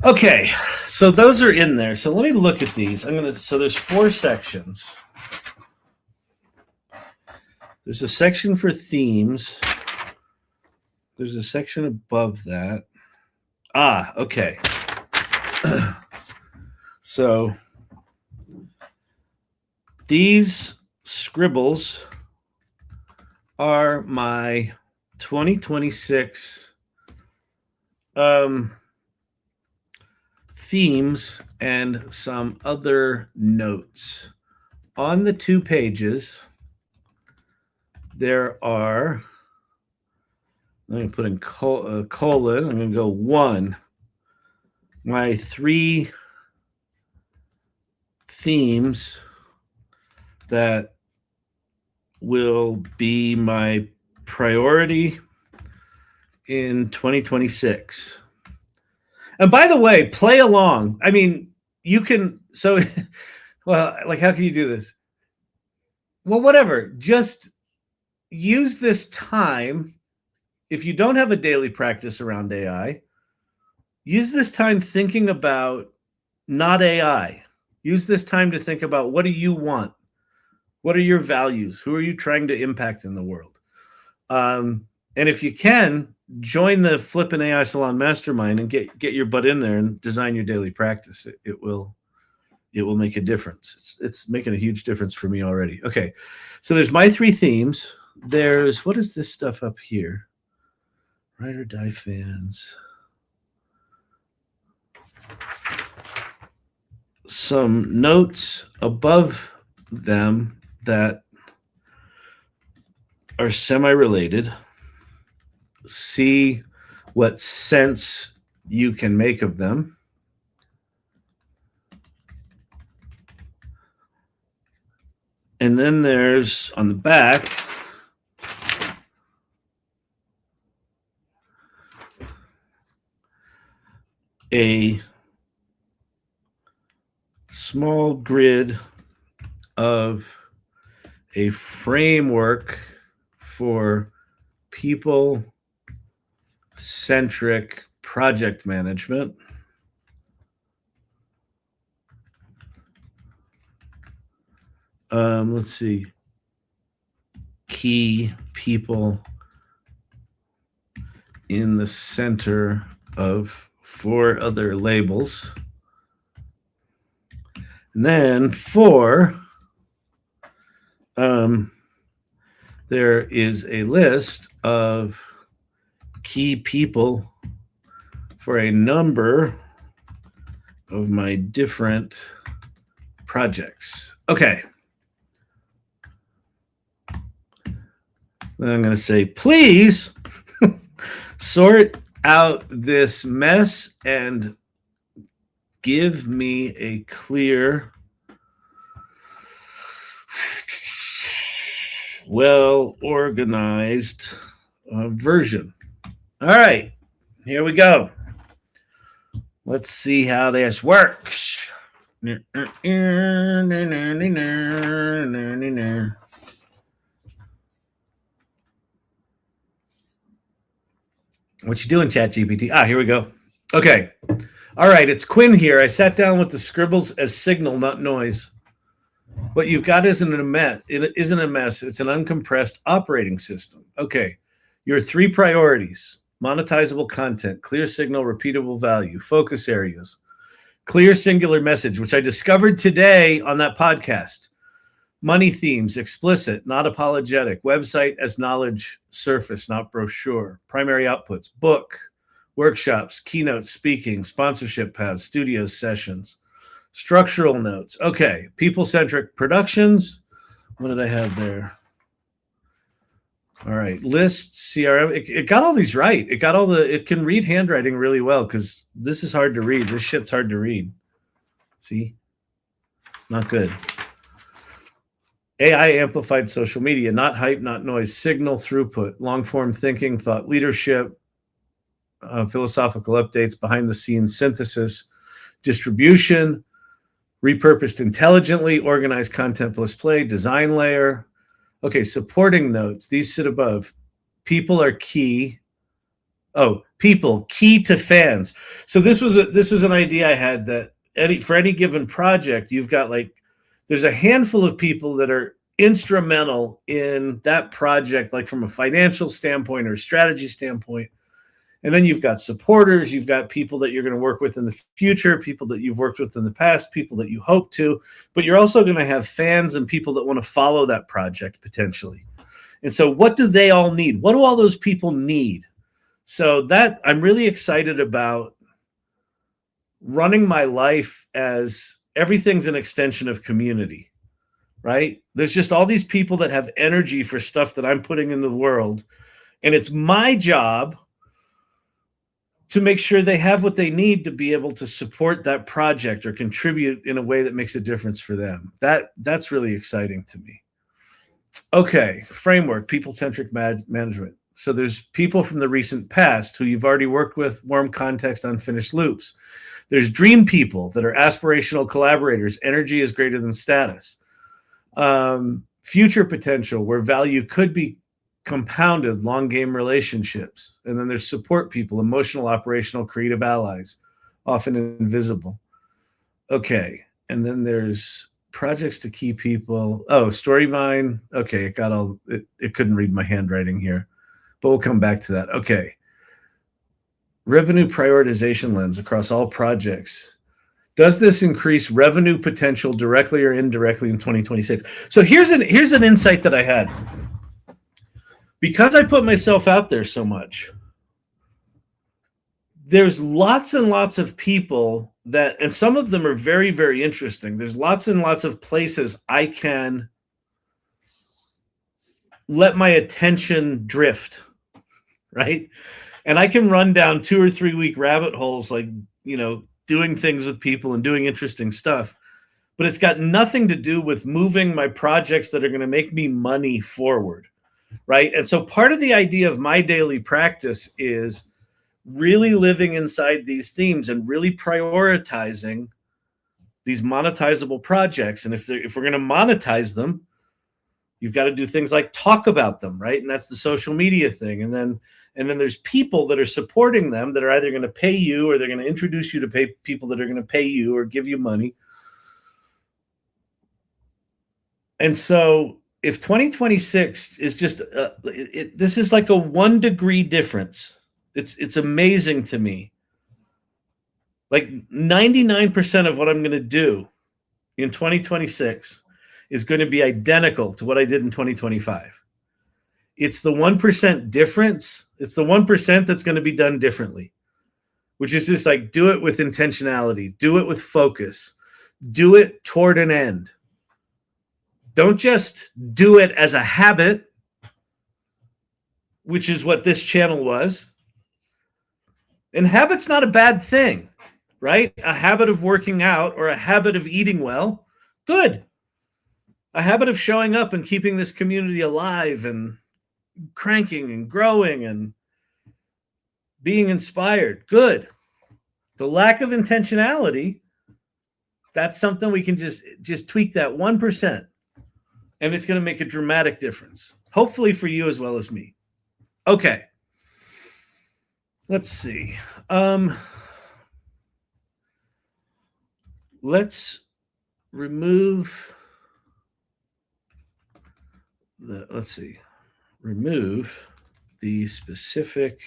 Okay, so those are in there. So let me look at these. So there's 4 sections. There's a section for themes. There's a section above that. Okay. So these scribbles are my 2026 themes and some other notes. On the 2 pages, there are, I'm going to put in colon, I'm going to go 1. My 3 themes that will be my priority in 2026. And by the way, play along. I mean, you can, so, well, like, how can you do this? Well, whatever, just use this time. If you don't have a daily practice around AI, use this time thinking about not AI. Use this time to think about, what do you want? What are your values? Who are you trying to impact in the world? And if you can, join the Flippin' AI Salon Mastermind and get your butt in there and design your daily practice. It will make a difference. It's making a huge difference for me already. Okay, so there's my 3 themes. There's, what is this stuff up here? Ride or Die fans. Some notes above them that are semi-related. See what sense you can make of them. And then there's, on the back, a small grid of a framework for people-centric project management. Let's see. Key people in the center of 4 other labels. And then 4, there is a list of key people for a number of my different projects. Okay. Then I'm going to say, please sort out this mess and give me a clear, well-organized version. All right, here we go. Let's see how this works. What you doing, ChatGPT? Here we go. Okay. All right, it's Quinn here. I sat down with the Scribbles as signal, not noise. What you've got isn't a mess. It isn't a mess. It's an uncompressed operating system. Okay. Your 3 priorities: monetizable content, clear signal, repeatable value, focus areas, clear singular message, which I discovered today on that podcast. Money themes, explicit, not apologetic. Website as knowledge surface, not brochure. Primary outputs, book, workshops, keynotes, speaking, sponsorship paths, studio sessions. Structural notes. Okay, people-centric productions, What did I have there? All right, lists, CRM. It got all these right. It got all the. It can read handwriting really well because this is hard to read. This shit's hard to read. See, not good. AI amplified social media, not hype, not noise. Signal throughput, long form thinking, thought leadership, philosophical updates, behind the scenes synthesis, distribution, repurposed intelligently, organized content plus play, design layer. Okay, supporting notes. These sit above. People are key. Oh, people key to fans. So this was an idea I had that for any given project, you've got like there's a handful of people that are instrumental in that project, like from a financial standpoint or a strategy standpoint. And then you've got supporters, you've got people that you're going to work with in the future, people that you've worked with in the past, people that you hope to, but you're also going to have fans and people that want to follow that project potentially. And so what do they all need? What do all those people need? So that I'm really excited about running my life as everything's an extension of community, right? There's just all these people that have energy for stuff that I'm putting in the world. And it's my job to make sure they have what they need to be able to support that project or contribute in a way that makes a difference for them. That's really exciting to me. Okay, framework, people-centric management. So there's people from the recent past who you've already worked with, warm context, unfinished loops. There's dream people that are aspirational collaborators. Energy is greater than status. Future potential, where value could be compounded, long game relationships. And then there's support people, emotional, operational, creative allies, often invisible. Okay, and then there's projects to key people. Oh, Storyvine. Okay, it got all it couldn't read my handwriting here, but we'll come back to that. Okay. Revenue prioritization lens across all projects. Does this increase revenue potential directly or indirectly in 2026? So here's an insight that I had. Because I put myself out there so much, there's lots and lots of people that, and some of them are very, very interesting. There's lots and lots of places I can let my attention drift, right? And I can run down 2 or 3 week rabbit holes, like, doing things with people and doing interesting stuff. But it's got nothing to do with moving my projects that are going to make me money forward, right? And so part of the idea of my daily practice is really living inside these themes and really prioritizing these monetizable projects. And if we're going to monetize them, you've got to do things like talk about them, right? And that's the social media thing. And then there's people that are supporting them that are either going to pay you or they're going to introduce you to people that are going to pay you or give you money. And so if 2026 is just this is like a 1 degree difference. It's amazing to me. Like 99% of what I'm going to do in 2026 is going to be identical to what I did in 2025. It's the 1% difference. It's the 1% that's going to be done differently, which is just like do it with intentionality, do it with focus, do it toward an end. Don't just do it as a habit, which is what this channel was. And habit's not a bad thing, right? A habit of working out or a habit of eating well, good. A habit of showing up and keeping this community alive and cranking and growing and being inspired, good. The lack of intentionality, that's something we can just tweak that 1%, and it's going to make a dramatic difference, hopefully for you as well as me. Okay. Let's see. Let's remove remove the specific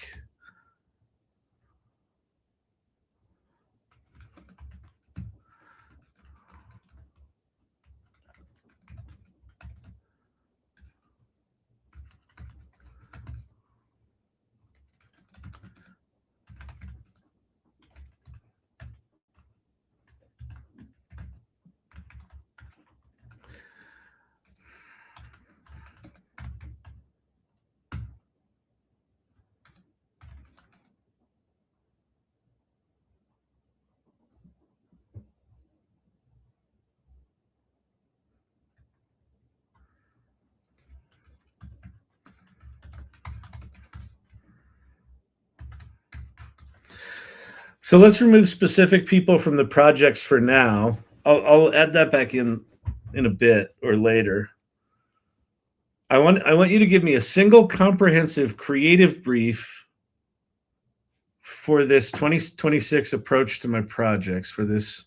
So let's remove specific people from the projects for now. I'll add that back in a bit or later. I want you to give me a single comprehensive creative brief for this 2026 approach to my projects, for this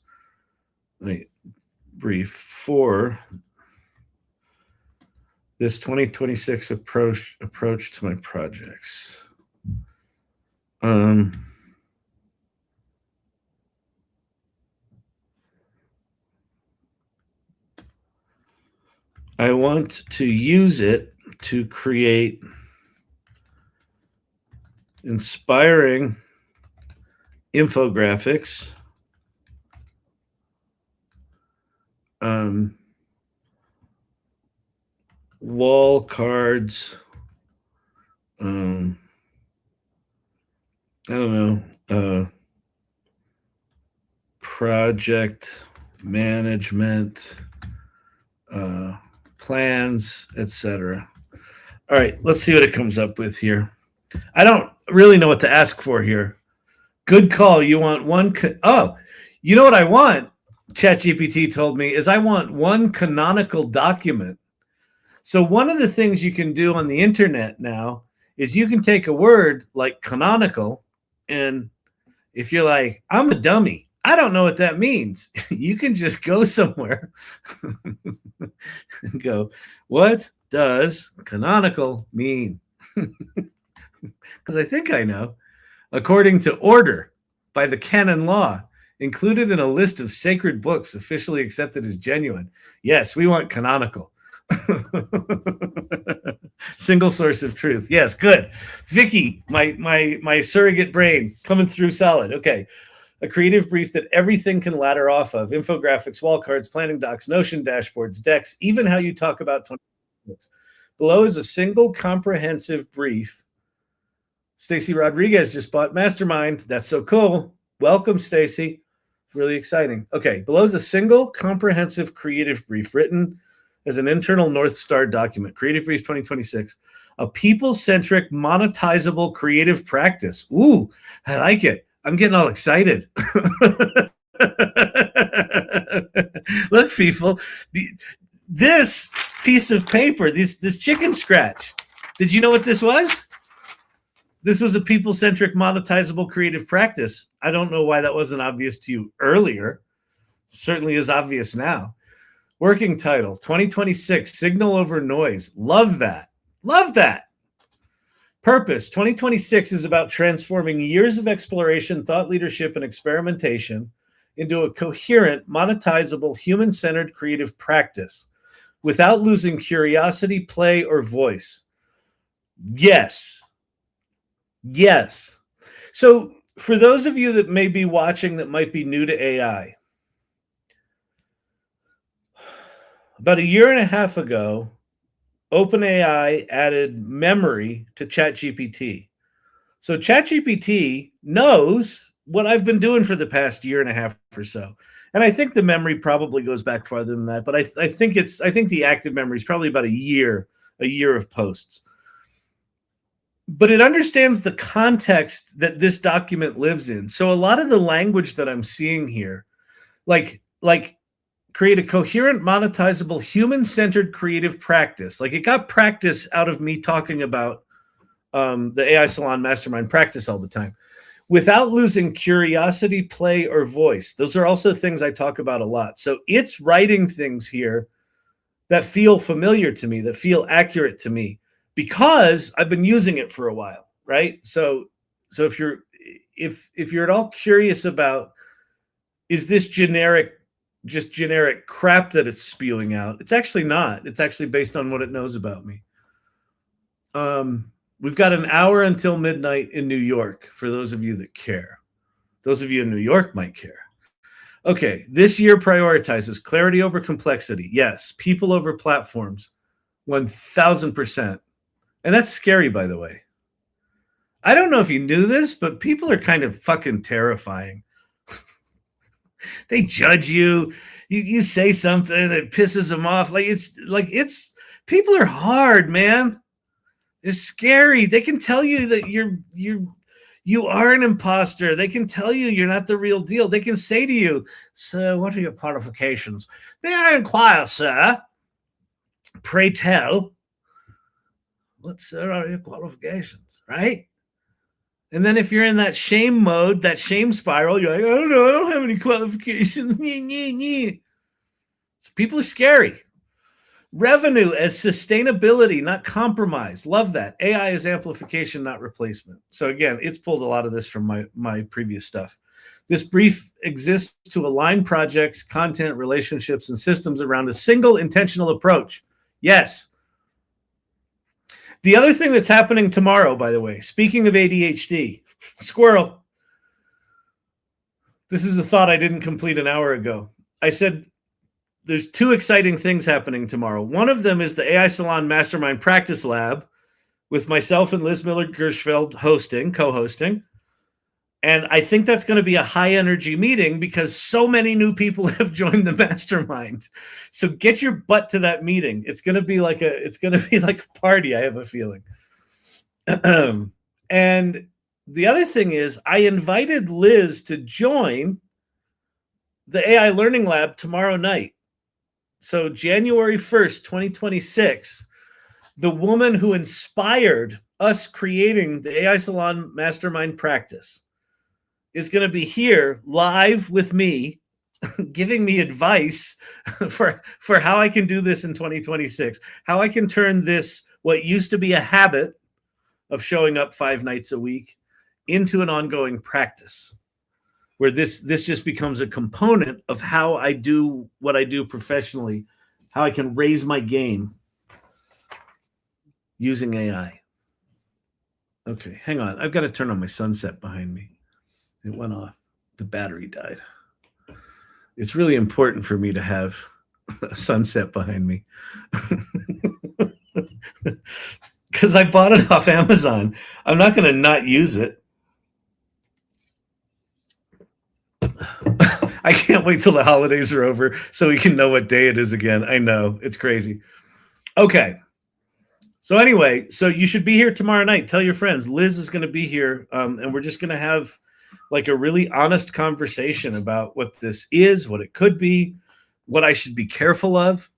brief for this 2026 approach to my projects. I want to use it to create inspiring infographics, wall cards, I don't know, project management, plans, etc. All right, let's see what it comes up with here. I don't really know what to ask for here. Good call. You want one? You know what I want? ChatGPT told me is I want one canonical document. So one of the things you can do on the internet now is you can take a word like canonical, and if you're like, I'm a dummy, I don't know what that means, you can just go somewhere and go, what does canonical mean? Because I think I know. According to order by the canon law, included in a list of sacred books officially accepted as genuine. Yes, we want canonical. Single source of truth. Yes, good. Vicky, my surrogate brain coming through solid. Okay. A creative brief that everything can ladder off of. Infographics, wall cards, planning docs, Notion dashboards, decks, even how you talk about 20 books. Below is a single comprehensive brief. Stacy Rodriguez just bought Mastermind. That's so cool. Welcome, Stacy. Really exciting. Okay, below is a single comprehensive creative brief written as an internal Northstar document. Creative Brief 2026. A people-centric, monetizable creative practice. Ooh, I like it. I'm getting all excited. Look, people, this piece of paper, this chicken scratch, did you know what this was? This was a people-centric, monetizable creative practice. I don't know why that wasn't obvious to you earlier. Certainly is obvious now. Working title, 2026, Signal Over Noise. Love that. Love that. Purpose, 2026 is about transforming years of exploration, thought leadership, and experimentation into a coherent, monetizable, human-centered creative practice without losing curiosity, play, or voice. Yes. Yes. So for those of you that may be watching that might be new to AI, about a year and a half ago, OpenAI added memory to ChatGPT. So ChatGPT knows what I've been doing for the past year and a half or so. And I think the memory probably goes back farther than that, but I think the active memory is probably about a year of posts. But it understands the context that this document lives in. So a lot of the language that I'm seeing here, like create a coherent, monetizable, human-centered creative practice. Like it got practice out of me talking about the AI Salon Mastermind practice all the time without losing curiosity, play, or voice. Those are also things I talk about a lot. So it's writing things here that feel familiar to me, that feel accurate to me, because I've been using it for a while, right? So if you're at all curious about, is this just generic crap that it's spewing out? It's actually not. It's actually based on what it knows about me. We've got an hour until midnight in New York for those of you that care. Those of you in New York might care. Okay, this year prioritizes clarity over complexity. Yes, people over platforms, 1000%. And that's scary, by the way. I don't know if you knew this, but people are kind of fucking terrifying. They judge you. You say something, it pisses them off. It's people are hard, man. They're scary. They can tell you that You are an imposter. They can tell you you're not the real deal. They can say to you, "So, what are your qualifications?" "May I inquire, sir?" "Pray tell." "What, sir, are your qualifications?" Right? And then if you're in that shame mode, that shame spiral, you're like, "I don't know, I don't have any qualifications." So people are scary. Revenue as sustainability, not compromise. Love that. AI is amplification, not replacement. So again, it's pulled a lot of this from my previous stuff. This brief exists to align projects, content, relationships, and systems around a single intentional approach. Yes. The other thing that's happening tomorrow, by the way, speaking of ADHD, squirrel. This is a thought I didn't complete an hour ago. I said, there's two exciting things happening tomorrow. One of them is the AI Salon Mastermind Practice Lab with myself and Liz Miller-Gershfeld co-hosting. And I think that's going to be a high energy meeting because so many new people have joined the mastermind. So get your butt to that meeting. It's going to be like a party, I have a feeling. And the other thing is I invited Liz to join the AI Learning Lab tomorrow night. So January 1st, 2026, the woman who inspired us creating the AI Salon Mastermind Practice is going to be here live with me, giving me advice for how I can do this in 2026, how I can turn this, what used to be a habit of showing up 5 nights a week, into an ongoing practice, where this just becomes a component of how I do what I do professionally, how I can raise my game using AI. Okay, hang on. I've got to turn on my sunset behind me. It went off. The battery died. It's really important for me to have a sunset behind me. Because I bought it off Amazon. I'm not going to not use it. I can't wait till the holidays are over so we can know what day it is again. I know. It's crazy. Okay. So anyway, so you should be here tomorrow night. Tell your friends. Liz is going to be here, and we're just going to have like a really honest conversation about what this is, what it could be, what I should be careful of.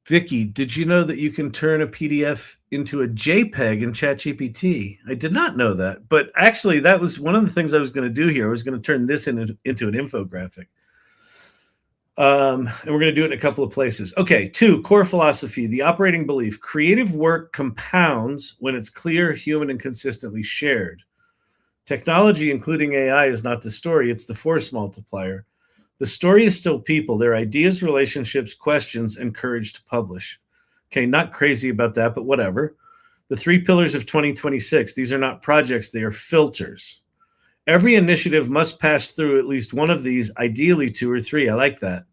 Vicky, did you know that you can turn a PDF into a JPEG in ChatGPT? I did not know that, but actually that was one of the things I was going to do here. I was going to turn this into an infographic. And we're going to do it in a couple of places. Okay, 2, core philosophy, the operating belief. Creative work compounds when it's clear, human, and consistently shared. Technology, including AI, is not the story. It's the force multiplier. The story is still people, their ideas, relationships, questions, and courage to publish. Okay, not crazy about that, but whatever. The 3 pillars of 2026. These are not projects. They are filters. Every initiative must pass through at least one of these, ideally 2 or 3. I like that.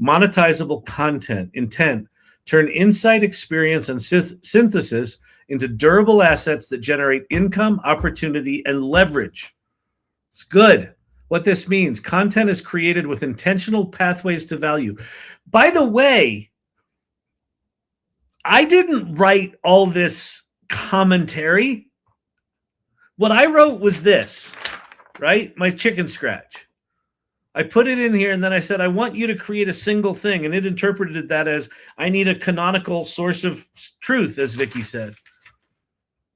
Monetizable content, intent, turn insight, experience, and synthesis into durable assets that generate income, opportunity, and leverage. It's good. What this means, content is created with intentional pathways to value. By the way, I didn't write all this commentary. What I wrote was this, right? My chicken scratch. I put it in here and then I said, I want you to create a single thing. And it interpreted that as I need a canonical source of truth, as Vicky said.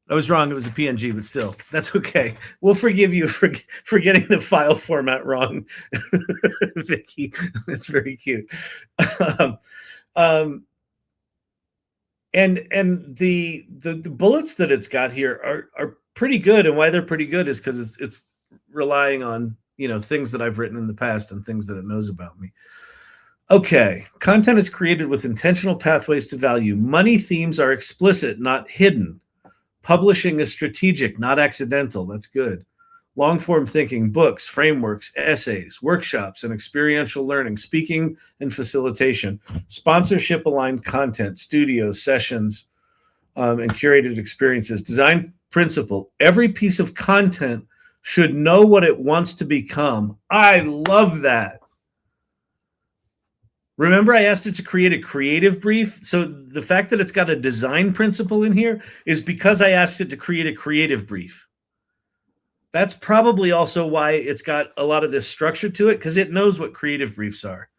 I was wrong. It was a PNG, but still, that's okay. We'll forgive you for getting the file format wrong, Vicky. That's very cute. And the bullets that it's got here are pretty good. And why they're pretty good is because it's relying on things that I've written in the past and things that it knows about me. Okay, content is created with intentional pathways to value. Money themes are explicit, not hidden. Publishing is strategic, not accidental. That's good. Long-form thinking, books, frameworks, essays, workshops, and experiential learning, speaking and facilitation, sponsorship-aligned content, studios, sessions, and curated experiences. Design principle. Every piece of content should know what it wants to become. I love that. Remember, I asked it to create a creative brief. So the fact that it's got a design principle in here is because I asked it to create a creative brief. That's probably also why it's got a lot of this structure to it, because it knows what creative briefs are.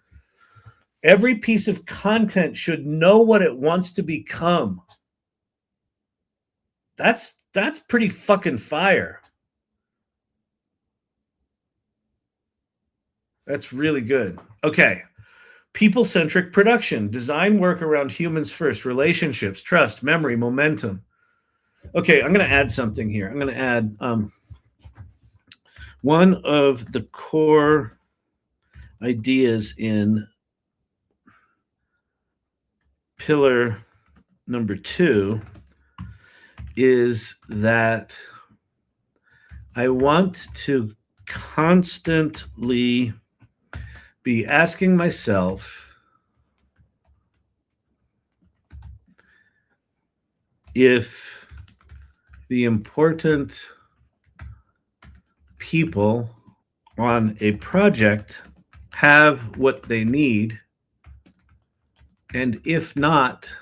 Every piece of content should know what it wants to become. That's pretty fucking fire. That's really good. Okay. People-centric production. Design work around humans first. Relationships, trust, memory, momentum. Okay, I'm going to add something here. I'm going to add one of the core ideas in pillar number 2 is that I want to constantly be asking myself if the important people on a project have what they need, and if not,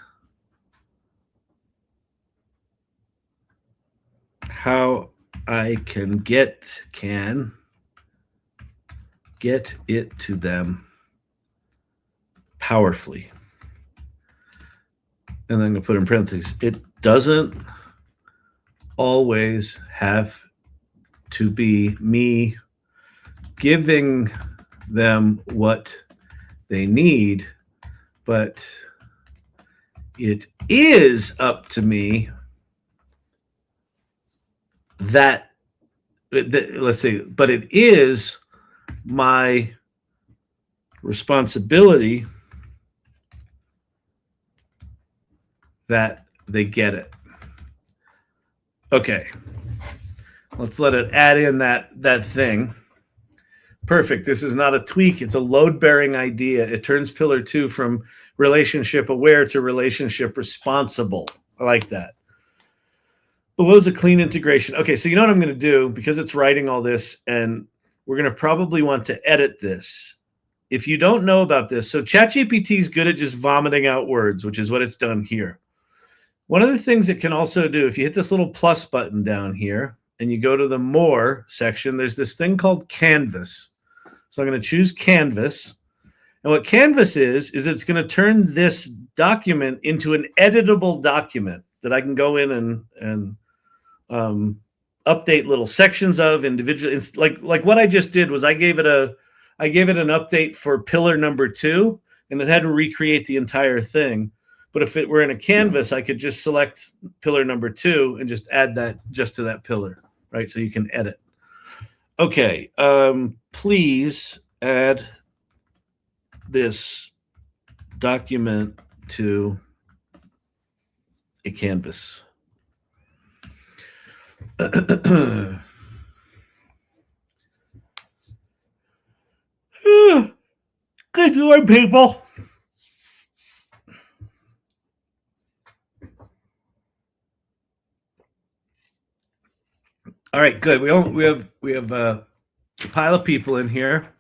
how I can get it to them powerfully. And then I'm going to put in parentheses, it doesn't always have to be me giving them what they need, but it is up to me that, let's say, but it is my responsibility that they get it. Okay, let's let it add in that thing. Perfect. This is not a tweak. It's a load-bearing idea. It turns pillar 2 from relationship aware to relationship responsible. I like that. Below is a clean integration. Okay, so you know what I'm going to do, because it's writing all this, and we're going to probably want to edit this. If you don't know about this, so ChatGPT is good at just vomiting out words, which is what it's done here. One of the things it can also do, if you hit this little plus button down here and you go to the more section, there's this thing called Canvas. So I'm going to choose Canvas. And what Canvas is it's going to turn this document into an editable document that I can go in and update little sections of individual. It's like what I just did was I gave it an update for pillar number 2, and it had to recreate the entire thing. But if it were in a canvas, I could just select pillar number 2 and just add that just to that pillar, right? So you can edit. Okay, please add this document to a canvas. Good Lord, people. All right, good. We have a pile of people in here.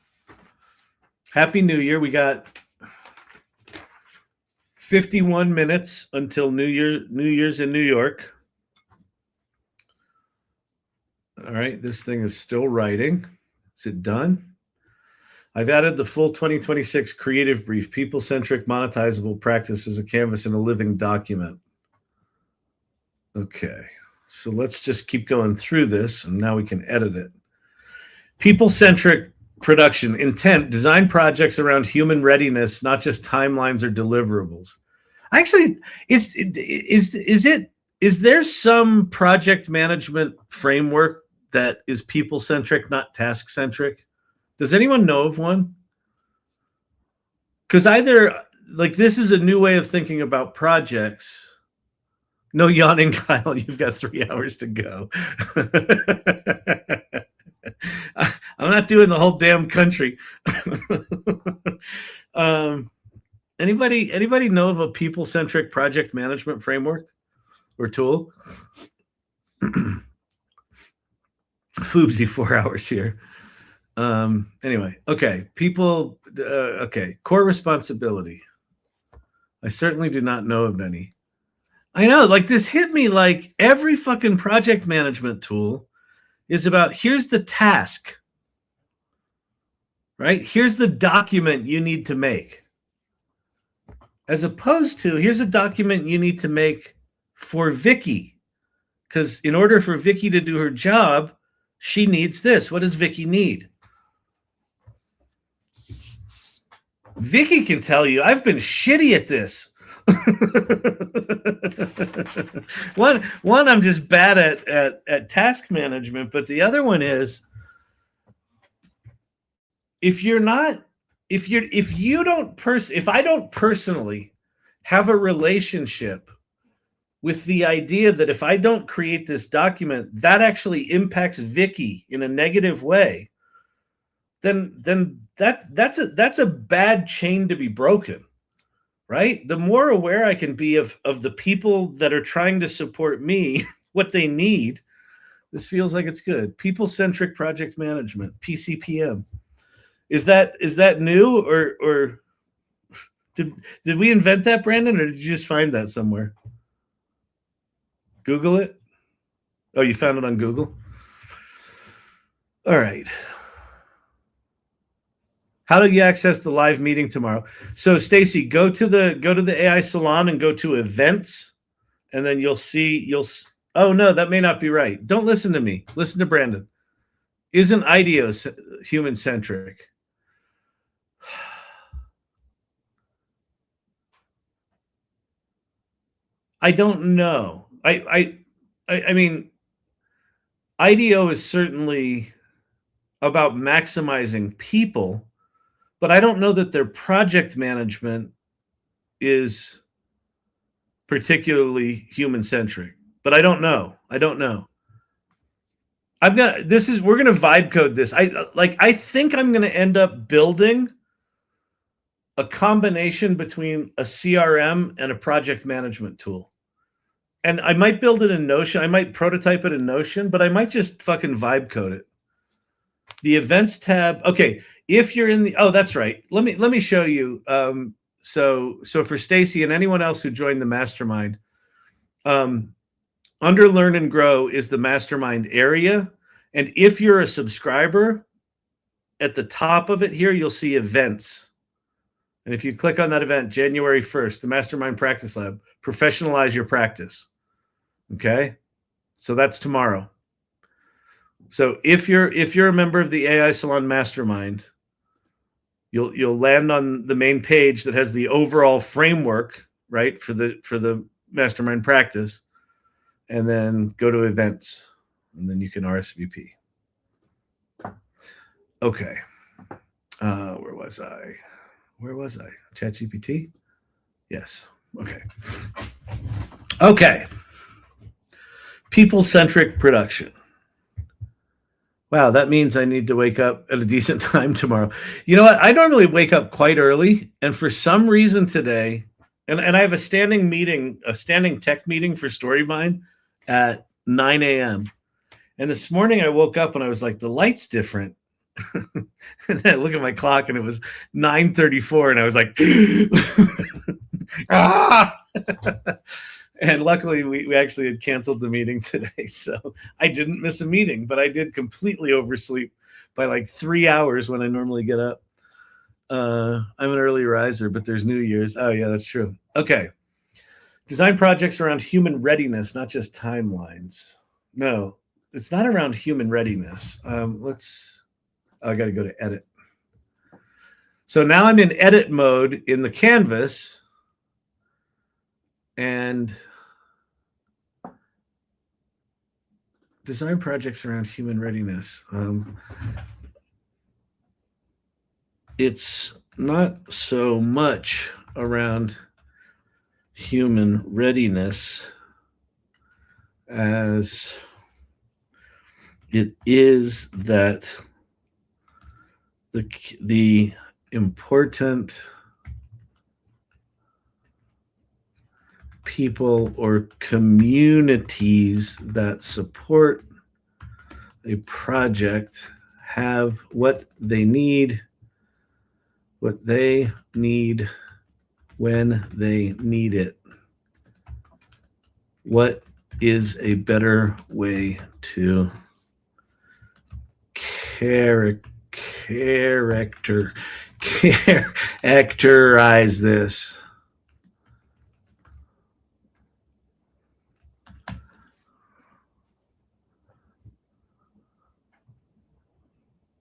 Happy New Year. We got 51 minutes until New Year's in New York. All right, this thing is still writing. Is it done? I've added the full 2026 creative brief, people-centric monetizable practice as a canvas and a living document. Okay, so let's just keep going through this, and now we can edit it. People-centric production, intent, design projects around human readiness, not just timelines or deliverables. Actually, is there some project management framework that is people-centric, not task-centric? Does anyone know of one? Because either, like, this is a new way of thinking about projects. No yawning, Kyle. You've got 3 hours to go. I'm not doing the whole damn country. Anybody know of a people-centric project management framework or tool? Foobsy 4 hours here. Anyway, okay. People, Okay, core responsibility. I certainly do not know of any. I know, like this hit me like every fucking project management tool is about here's the task, right? Here's the document you need to make. As opposed to here's a document you need to make for Vicky. Because in order for Vicky to do her job, she needs this. What does Vicky need? Vicky can tell you, I've been shitty at this. one, I'm just bad at task management, but the other one is if I don't personally have a relationship with the idea that if I don't create this document, that actually impacts Vicky in a negative way, then that's a bad chain to be broken, right? The more aware I can be of the people that are trying to support me, what they need, this feels like it's good. People-centric project management, PCPM. Is that new or did we invent that, Brandon, or did you just find that somewhere? Google it? Oh, you found it on Google? All right. How do you access the live meeting tomorrow? So Stacy, go to the AI salon and go to events, and then you'll oh no, that may not be right. Don't listen to me. Listen to Brandon. Isn't IDEO human centric? I don't know. I mean, IDEO is certainly about maximizing people, but I don't know that their project management is particularly human-centric. But I don't know. We're going to vibe code this. I think I'm going to end up building a combination between a CRM and a project management tool. And I might build it in Notion. I might prototype it in Notion, but I might just fucking vibe code it. The events tab. Okay, if you're in the that's right. Let me show you. So for Stacy and anyone else who joined the mastermind, under Learn and Grow is the mastermind area. And if you're a subscriber, at the top of it here, you'll see events. And if you click on that event, January 1st, the Mastermind Practice Lab, professionalize your practice. Okay? So that's tomorrow. So if you're a member of the AI Salon Mastermind, you'll land on the main page that has the overall framework, right, for the Mastermind practice, and then go to events, and then you can RSVP. Okay. Where was I? ChatGPT? Yes. Okay. People-centric production. Wow, that means I need to wake up at a decent time tomorrow. You know what? I normally wake up quite early, and for some reason today, and I have a standing tech meeting for Storyvine at 9 a.m. And this morning I woke up and I was like, the light's different. And I look at my clock and it was 9:34, and I was like, ah! And luckily we actually had canceled the meeting today, so I didn't miss a meeting, but I did completely oversleep by like 3 hours when I normally get up. I'm an early riser, but there's New Year's. Oh yeah, that's true. Okay. Design projects around human readiness, not just timelines. No, it's not around human readiness. I got to go to edit. So now I'm in edit mode in the canvas, and design projects around human readiness. It's not so much around human readiness as it is that the important people or communities that support a project have what they need what they need when they need it. What is a better way to characterize this?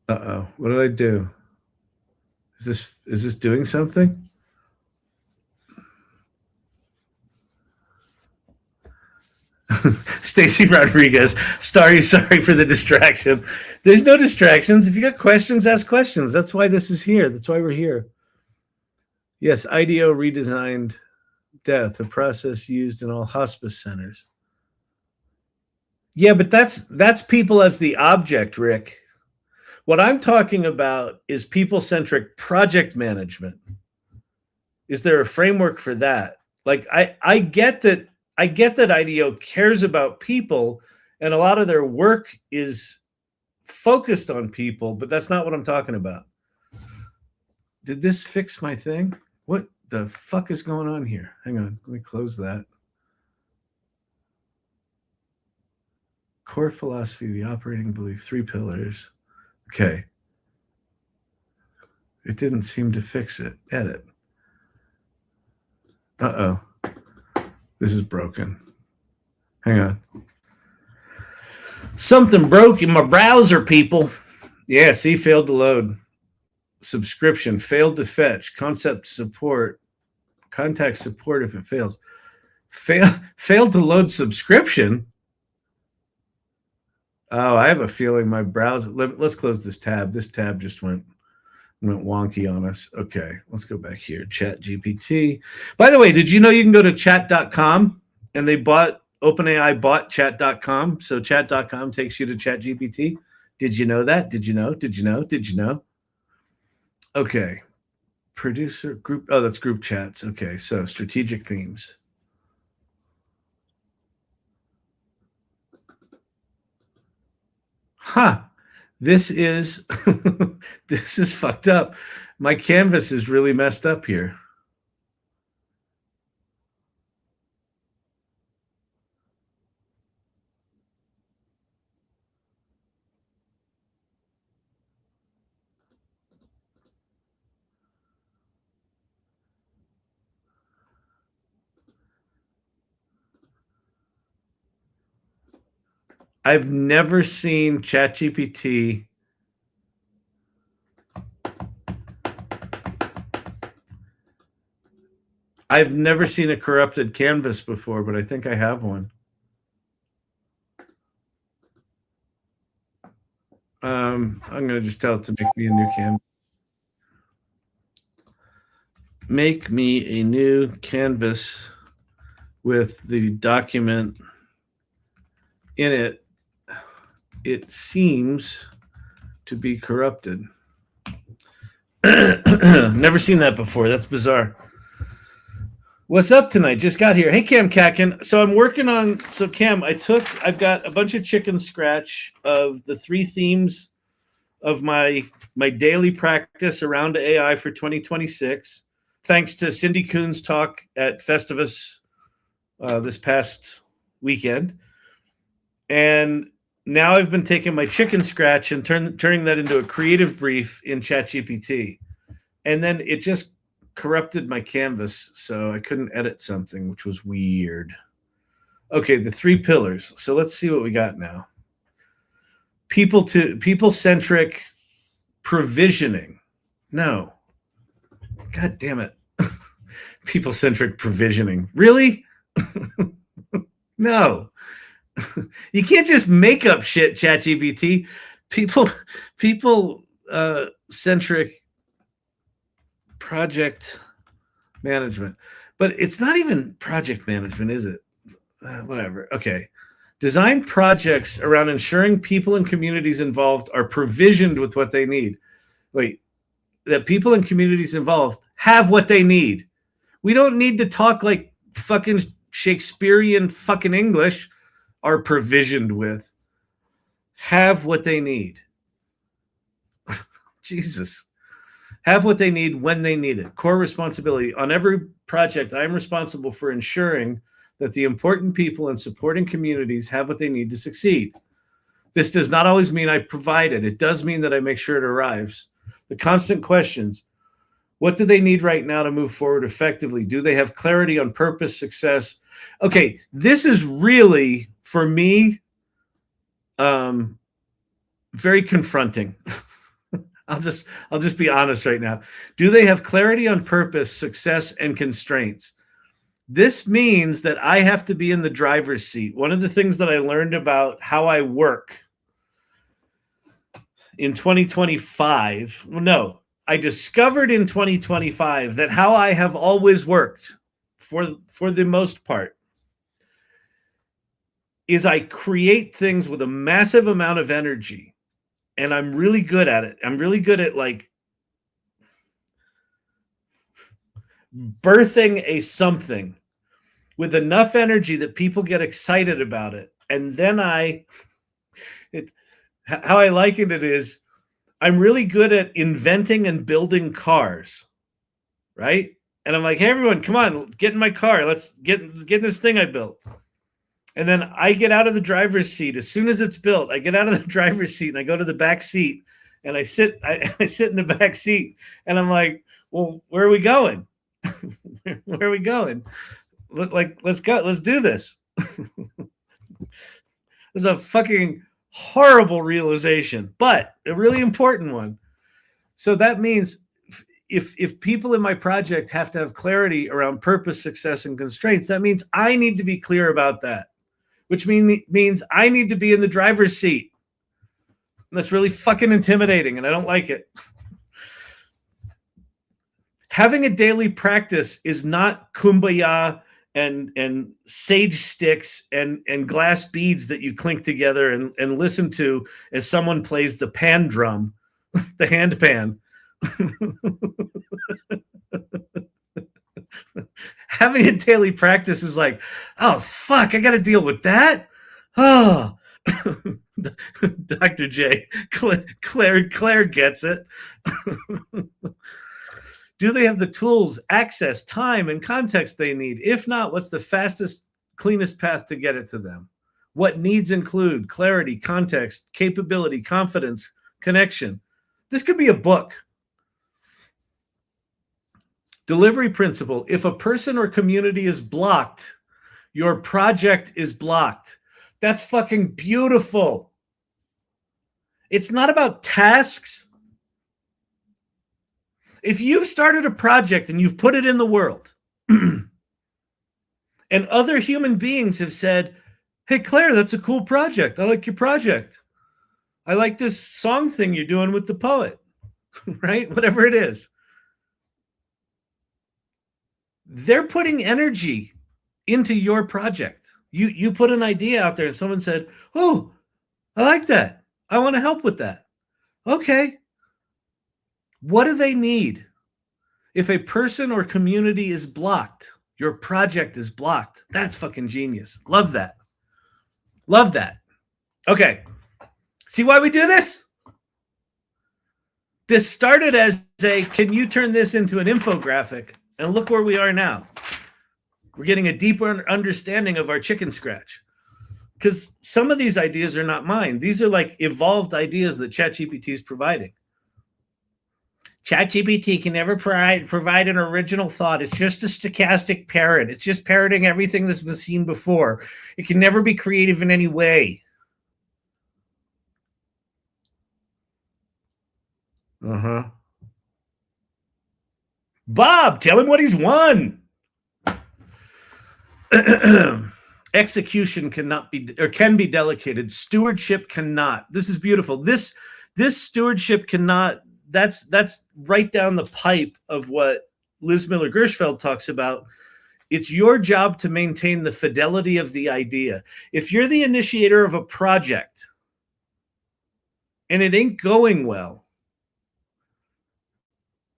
Uh-oh. What did I do? Is this doing something? Stacy Rodriguez, sorry for the distraction. There's no distractions. If you got questions, ask questions. That's why this is here. That's why we're here. Yes, IDEO redesigned death, a process used in all hospice centers. Yeah, but that's people as the object, Rick. What I'm talking about is people-centric project management. Is there a framework for that? Like I get that IDEO cares about people and a lot of their work is focused on people, but that's not what I'm talking about. Did this fix my thing? What the fuck is going on here? Hang on, let me close that. Core philosophy, the operating belief, 3 pillars. Okay. It didn't seem to fix it. Edit. Uh-oh. This is broken. Hang on. Something broke in my browser, people. Yeah, see, failed to load. Subscription, failed to fetch. Contact support if it fails. Failed to load subscription? Oh, I have a feeling my browser... Let's close this tab. This tab just went wonky on us. Okay, let's go back here. ChatGPT. By the way, did you know you can go to chat.com and OpenAI bought chat.com, so chat.com takes you to ChatGPT? Did you know that? Did you know? Okay. Producer group. Oh, that's group chats. Okay, so strategic themes. Huh. This is this is fucked up. My canvas is really messed up here. I've never seen ChatGPT I've never seen a corrupted canvas before, but I think I have one. I'm going to just tell it to make me a new canvas. Make me a new canvas with the document in it. It seems to be corrupted. Never seen that before. That's bizarre. What's up tonight? Just got here. Hey, Cam Kakin. So I'm working on, Cam, I've got a bunch of chicken scratch of the 3 themes of my daily practice around AI for 2026. Thanks to Cindy Kuhn's talk at Festivus this past weekend. And now I've been taking my chicken scratch and turning that into a creative brief in ChatGPT. And then it just corrupted my canvas, so I couldn't edit something, which was weird. Okay, the 3 pillars. So let's see what we got now. People-centric provisioning. No. God damn it. People-centric provisioning. Really? No. You can't just make up shit, ChatGPT. People-centric project management. But it's not even project management, is it? Whatever. Okay. Design projects around ensuring people and communities involved are provisioned with what they need. Wait, that people and communities involved have what they need. We don't need to talk like fucking Shakespearean fucking English. Are provisioned with. Have what they need. Jesus. have what they need when they need it. Core responsibility. On every project, I'm responsible for ensuring that the important people and supporting communities have what they need to succeed. This does not always mean I provide it. It does mean that I make sure it arrives. The constant questions: what do they need right now to move forward effectively? Do they have clarity on purpose, success? Okay, this is really, for me, very confronting. I'll just be honest right now. Do they have clarity on purpose, success, and constraints? This means that I have to be in the driver's seat. One of the things that I learned about how I work in 2025, I discovered in 2025 that how I have always worked, for the most part, is I create things with a massive amount of energy, and I'm really good at it. I'm really good at like birthing a something with enough energy that people get excited about it. And then how I liken it is, I'm really good at inventing and building cars, right? And I'm like, hey, everyone, come on, get in my car. Let's get in this thing I built. And then I get out of the driver's seat. As soon as it's built, I get out of the driver's seat and I go to the back seat and I sit in the back seat and I'm like, well, where are we going? Where are we going? Like, let's go. Let's do this. It's a fucking horrible realization, but a really important one. So that means if people in my project have to have clarity around purpose, success, and constraints, that means I need to be clear about that, which means I need to be in the driver's seat. And that's really fucking intimidating, and I don't like it. Having a daily practice is not kumbaya and sage sticks and glass beads that you clink together and listen to as someone plays the pan drum, the hand pan. Having a daily practice is like, oh, fuck, I got to deal with that? Oh, Dr. J, Claire gets it. Do they have the tools, access, time, and context they need? If not, what's the fastest, cleanest path to get it to them? What needs include clarity, context, capability, confidence, connection? This could be a book. Delivery principle. If a person or community is blocked, your project is blocked. That's fucking beautiful. It's not about tasks. If you've started a project and you've put it in the world and other human beings have said, hey, Claire, that's a cool project. I like your project. I like this song thing you're doing with the poet, right? Whatever it is. They're putting energy into your project. You put an idea out there and someone said, oh, I like that. I want to help with that. Okay. What do they need? If a person or community is blocked, your project is blocked. That's fucking genius. Love that. Love that. Okay. See why we do this? This started as can you turn this into an infographic? And look where we are now. We're getting a deeper understanding of our chicken scratch. Because some of these ideas are not mine. These are like evolved ideas that ChatGPT is providing. ChatGPT can never provide an original thought. It's just a stochastic parrot. It's just parroting everything that's been seen before. It can never be creative in any way. Bob, tell him what he's won. Execution cannot be or can be delegated. Stewardship cannot. This is beautiful. This stewardship cannot. That's right down the pipe of what Liz Miller-Gershfeld talks about. It's your job to maintain the fidelity of the idea. If you're the initiator of a project and it ain't going well,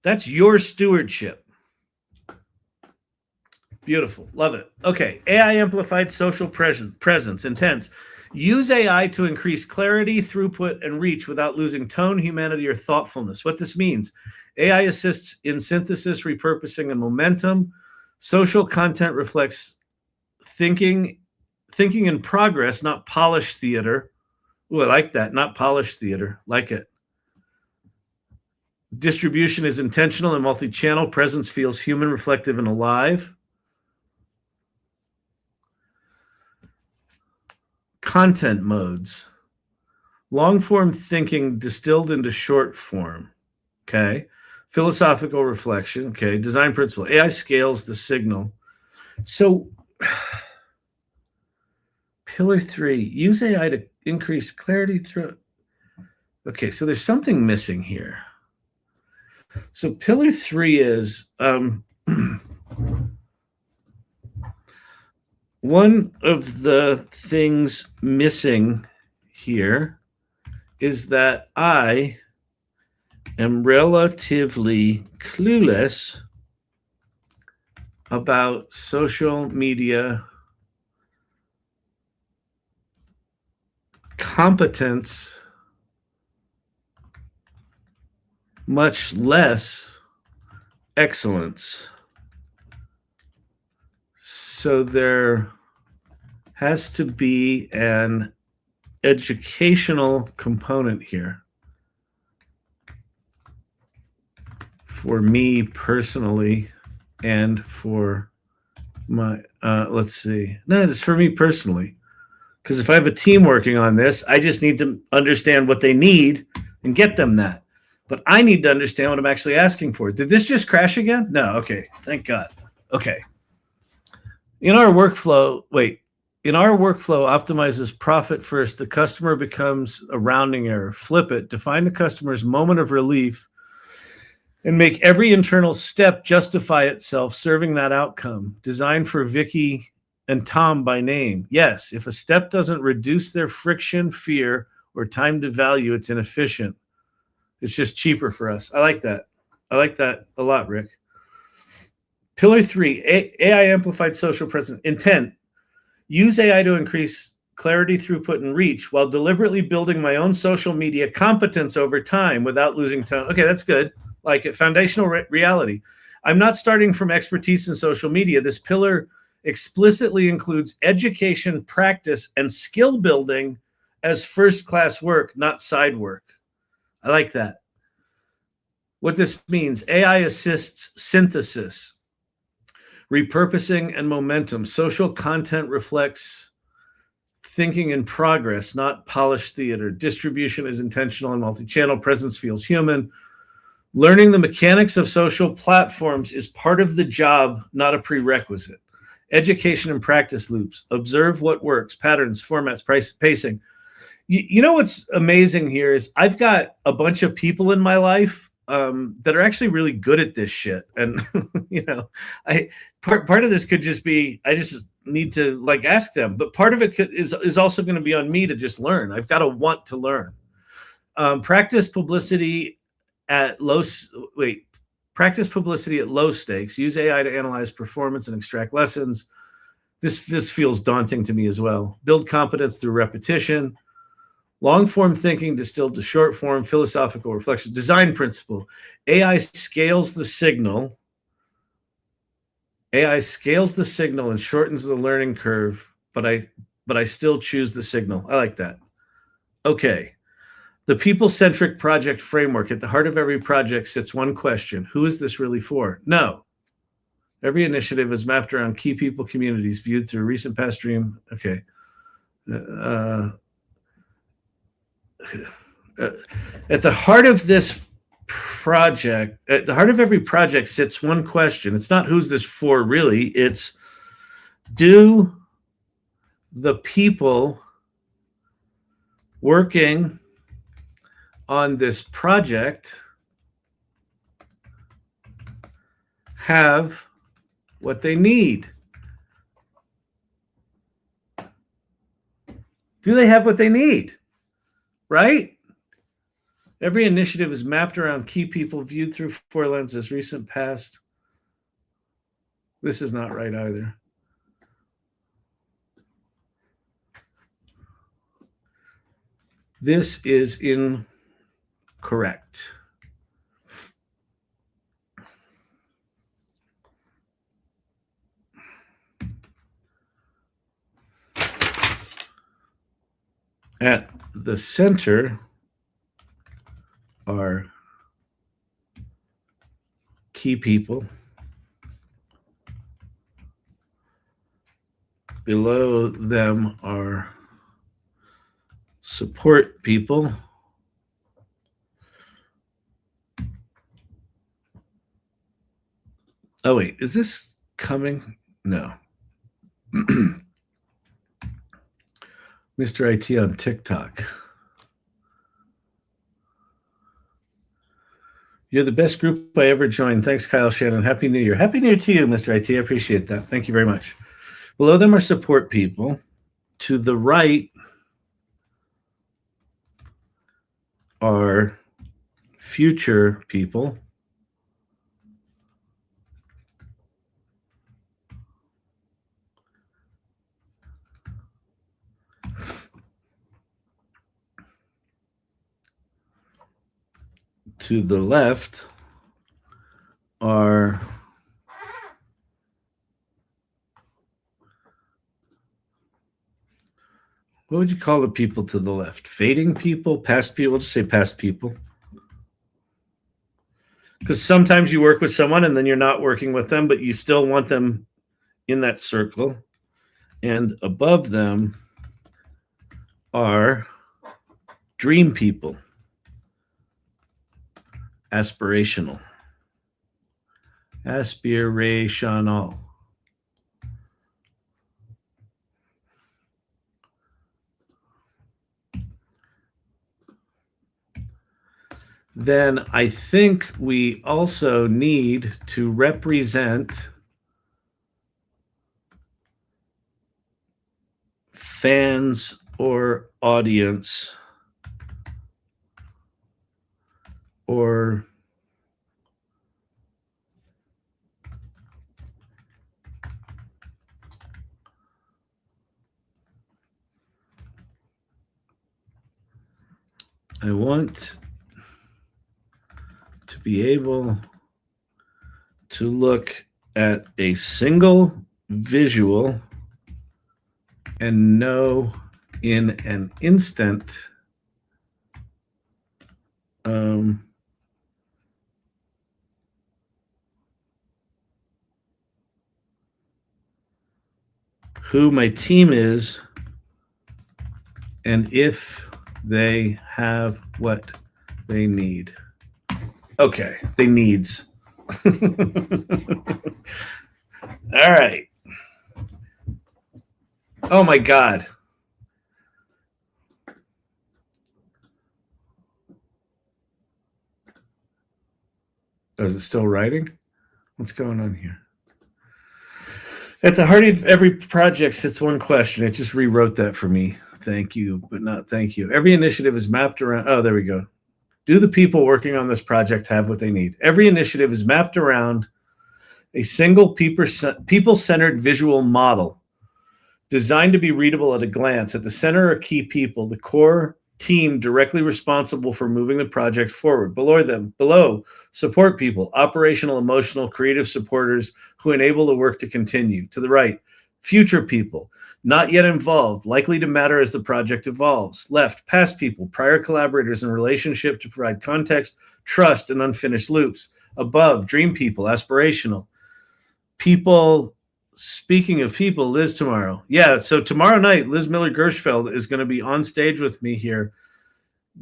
that's your stewardship. Beautiful. Love it. Okay. AI amplified social presence, intense. Use AI to increase clarity, throughput, and reach without losing tone, humanity, or thoughtfulness. What this means, AI assists in synthesis, repurposing, and momentum. Social content reflects thinking in progress, not polished theater. Ooh, I like that. Not polished theater. Like it. Distribution is intentional and multi-channel. Presence feels human, reflective, and alive. Content modes. Long-form thinking distilled into short form. Okay. Philosophical reflection. Okay. Design principle. AI scales the signal. So, pillar 3, use AI to increase clarity through. Okay, so there's something missing here. So pillar 3 is one of the things missing here is that I am relatively clueless about social media competence, much less excellence. So there has to be an educational component here for me personally and for my, let's see. No, it's for me personally. Because if I have a team working on this, I just need to understand what they need and get them that. But I need to understand what I'm actually asking for. Did this just crash again? No. Okay. Thank God. Okay. In our workflow, optimizes profit first. The customer becomes a rounding error. Flip it. Define the customer's moment of relief and make every internal step justify itself serving that outcome. Design for Vicky and Tom by name. Yes, if a step doesn't reduce their friction, fear, or time to value, it's inefficient. It's just cheaper for us. I like that. I like that a lot, Rick. Pillar 3, AI amplified social presence. Intent. Use AI to increase clarity, throughput, and reach while deliberately building my own social media competence over time without losing tone. Okay, that's good. Like it. Foundational reality. I'm not starting from expertise in social media. This pillar explicitly includes education, practice, and skill building as first-class work, not side work. I like that. What this means, AI assists synthesis, repurposing, and momentum. Social content reflects thinking in progress, not polished theater. Distribution is intentional and multi-channel. Presence feels human. Learning the mechanics of social platforms is part of the job, not a prerequisite. Education and practice loops. Observe what works, patterns, formats, pacing. You know what's amazing here is I've got a bunch of people in my life that are actually really good at this shit. And, part of this could just be, I just need to like ask them, but part of it is also going to be on me to just learn. I've got to want to learn. Practice publicity at low stakes. Use AI to analyze performance and extract lessons. This feels daunting to me as well. Build competence through repetition. Long-form thinking distilled to short-form, philosophical reflection. Design principle. AI scales the signal. AI scales the signal and shortens the learning curve, but I still choose the signal. I like that. Okay. The people-centric project framework. At the heart of every project sits one question. Who is this really for? No. Every initiative is mapped around key people communities viewed through recent past dream. Okay. At the heart of this project, at the heart of every project sits one question. It's not who's this for, really. It's do the people working on this project have what they need? Do they have what they need? Right? Every initiative is mapped around key people viewed through 4 lenses, recent, past. This is not right either. This is incorrect. At the center are key people. Below them are support people. Oh, wait, is this coming? No. Mr. IT on TikTok. You're the best group I ever joined. Thanks, Kyle Shannon. Happy New Year. Happy New Year to you, Mr. IT. I appreciate that. Thank you very much. Below them are support people. To the right are future people. To the left are what would you call the people to the left? Fading people, past people? We'll just say past people. Because sometimes you work with someone and then you're not working with them, but you still want them in that circle. And above them are dream people, aspirational. Aspirational. Then I think we also need to represent fans or audience or I want to be able to look at a single visual and know in an instant who my team is and if they have what they need. Okay, they needs. All right. Oh my God. Oh, is it still writing? What's going on here? At the heart of every project sits one question. It just rewrote that for me. Thank you, but not thank you. Every initiative is mapped around. Oh, there we go. Do the people working on this project have what they need? Every initiative is mapped around a single people-centered visual model designed to be readable at a glance. At the center are key people, the core team directly responsible for moving the project forward. Below, support people, operational, emotional, creative supporters who enable the work to continue. To the right, future people, not yet involved, likely to matter as the project evolves. Left, past people, prior collaborators in relationship to provide context, trust, and unfinished loops. Above, dream people, aspirational. People, speaking of people, Liz tomorrow. Yeah, so tomorrow night, Liz Miller-Gershfeld is going to be on stage with me here,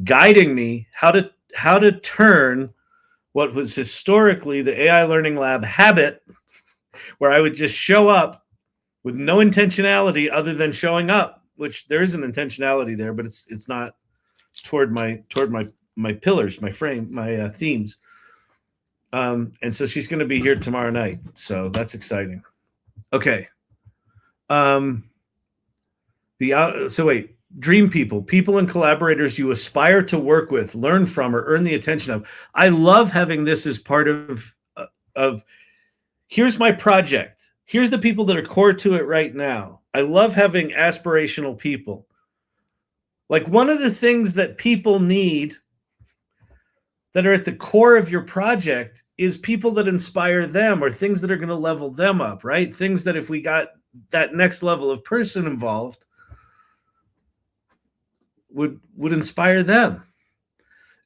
guiding me how to turn what was historically the AI Learning Lab habit, where I would just show up with no intentionality other than showing up, which there is an intentionality there, but it's not toward my pillars, my frame, my themes. And so she's going to be here tomorrow night. So that's exciting. Okay. So wait, dream people and collaborators you aspire to work with, learn from, or earn the attention of. I love having this as part of here's my project. Here's the people that are core to it right now. I love having aspirational people. Like, one of the things that people need that are at the core of your project is people that inspire them, or things that are going to level them up, right? Things that if we got that next level of person involved would inspire them.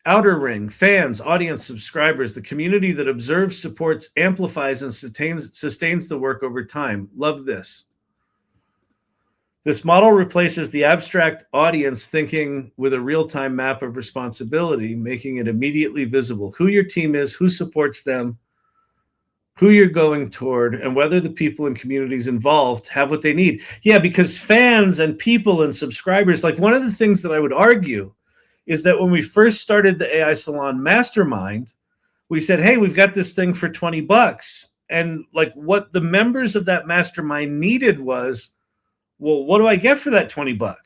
Outer ring, fans, audience, subscribers, the community that observes, supports, amplifies, and sustains the work over time. Love this. This model replaces the abstract audience thinking with a real-time map of responsibility, making it immediately visible who your team is, who supports them, who you're going toward, and whether the people and communities involved have what they need. Yeah, because fans and people and subscribers, like, one of the things that I would argue is that when we first started the AI Salon Mastermind, we said, hey, we've got this thing for $20. And like, what the members of that mastermind needed was, well, what do I get for that $20?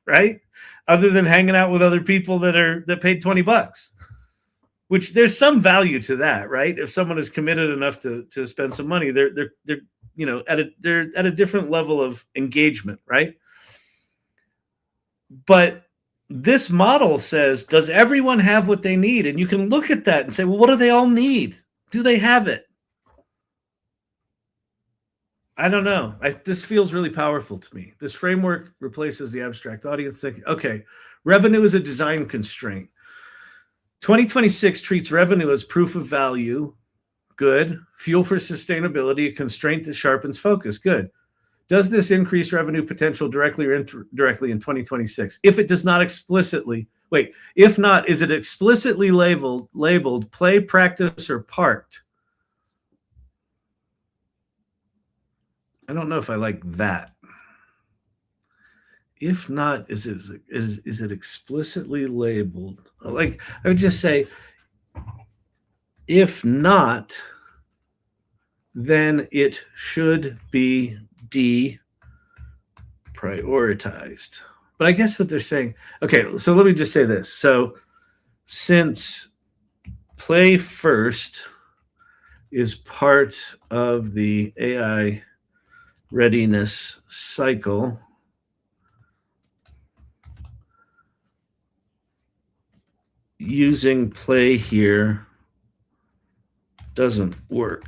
Right? Other than hanging out with other people that paid $20. Which there's some value to that, right? If someone is committed enough to spend some money, they're they're at a different level of engagement, right? But this model says, does everyone have what they need? And you can look at that and say, well, what do they all need? Do they have it? I don't know. This feels really powerful to me. This framework replaces the abstract audience thinking. Okay, revenue is a design constraint. 2026 treats revenue as proof of value. Good. Fuel for sustainability, a constraint that sharpens focus. Good. Does this increase revenue potential directly or indirectly in 2026? If it does not explicitly, if not, is it explicitly labeled play, practice, or parked? I don't know if I like that. If not, is it explicitly labeled? Like, I would just say, if not, then it should be deprioritized. But I guess what they're saying, okay, so let me just say this. So since play first is part of the AI readiness cycle, using play here doesn't work.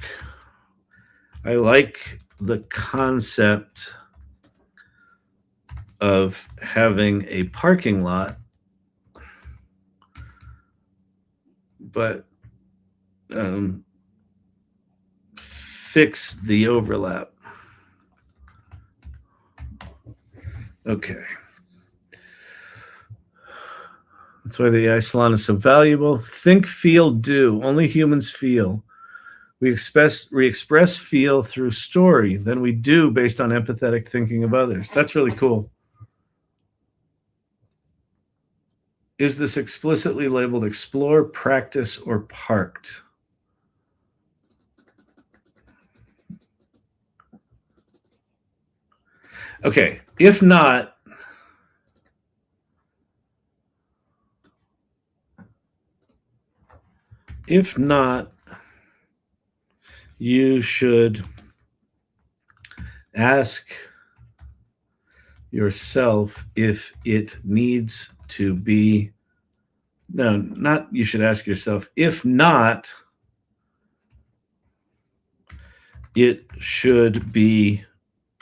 I like the concept of having a parking lot, but fix the overlap. Okay. That's why the AI salon is so valuable. Think, feel, do. Only humans feel. We express feel through story. Then we do based on empathetic thinking of others. That's really cool. Is this explicitly labeled explore, practice, or parked? Okay, if not, you should ask yourself if it needs to be, no, not you should ask yourself, if not, it should be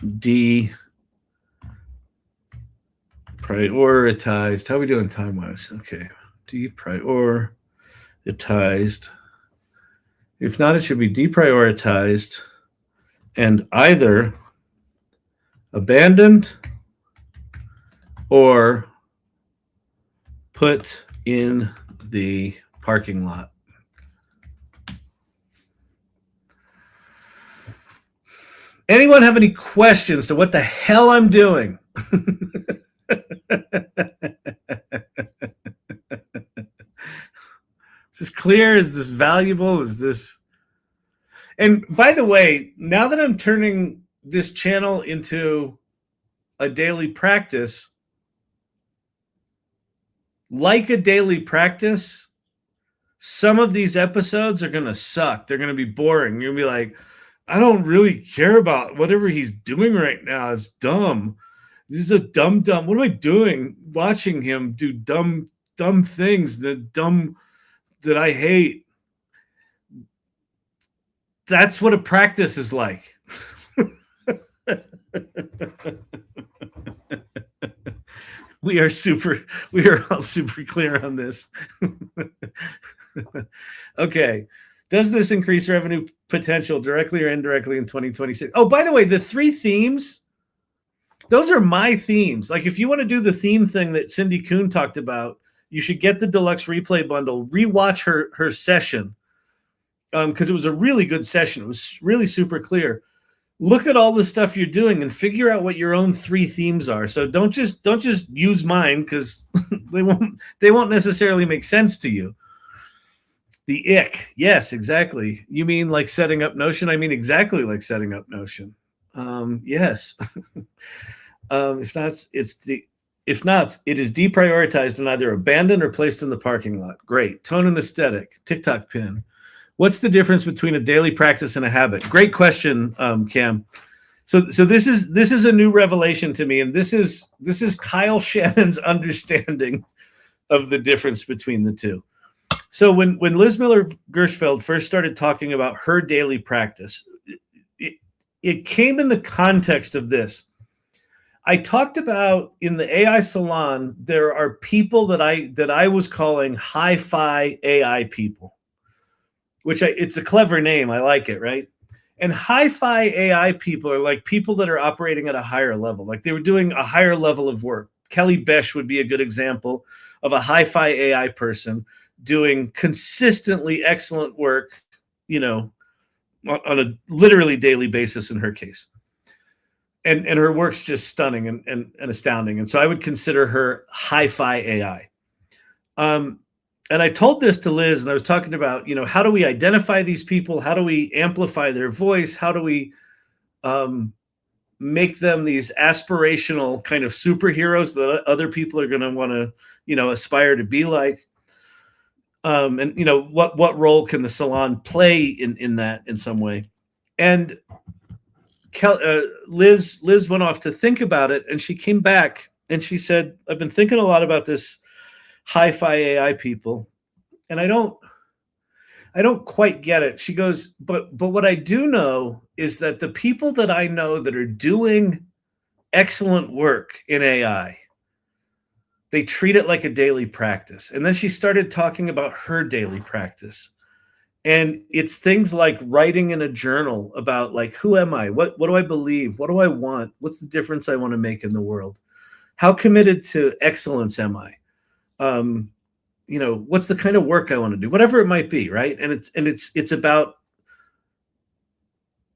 deprioritized. How are we doing time-wise? Okay, deprioritized. If not, it should be deprioritized and either abandoned or put in the parking lot. Anyone have any questions to what the hell I'm doing? Is this clear? Is this valuable? Is this... And by the way, now that I'm turning this channel into a daily practice, like a daily practice, some of these episodes are going to suck. They're going to be boring. You're going to be like, I don't really care about whatever he's doing right now. It's dumb. This is a dumb. What am I doing? Watching him do dumb things that I hate. That's what a practice is like. We are all super clear on this. Okay. Does this increase revenue potential directly or indirectly in 2026? Oh, by the way, the 3 themes, those are my themes. Like, if you want to do the theme thing that Cindy Kuhn talked about, you should get the deluxe replay bundle, rewatch her session, because it was a really good session. It was really super clear. Look at all the stuff you're doing and figure out what your own 3 themes are. So don't just use mine, because they won't necessarily make sense to you. The ick. Yes, exactly. You mean like setting up Notion? I mean exactly like setting up Notion. Yes. If not, it is deprioritized and either abandoned or placed in the parking lot. Great. Tone and aesthetic. TikTok pin. What's the difference between a daily practice and a habit? Great question, Cam. So this is a new revelation to me, and this is Kyle Shannon's understanding of the difference between the two. So when Liz Miller Gershfeld first started talking about her daily practice, it came in the context of this. I talked about in the AI salon, there are people that I was calling hi-fi AI people, which it's a clever name. I like it, right? And hi-fi AI people are like people that are operating at a higher level. Like, they were doing a higher level of work. Kelly Besh would be a good example of a hi-fi AI person doing consistently excellent work, on a literally daily basis in her case. And her work's just stunning and astounding. And so I would consider her hi-fi AI. And I told this to Liz, and I was talking about, how do we identify these people? How do we amplify their voice? How do we make them these aspirational kind of superheroes that other people are going to want to, aspire to be like? And what role can the salon play in that in some way? And Liz went off to think about it, and she came back and she said, I've been thinking a lot about this hi-fi AI people, and I don't quite get it. She goes, but what I do know is that the people that I know that are doing excellent work in AI, they treat it like a daily practice. And then she started talking about her daily practice. And it's things like writing in a journal about, like, who am I? What do I believe? What do I want? What's the difference I want to make in the world? How committed to excellence am I? What's the kind of work I want to do? Whatever it might be, right? And it's about,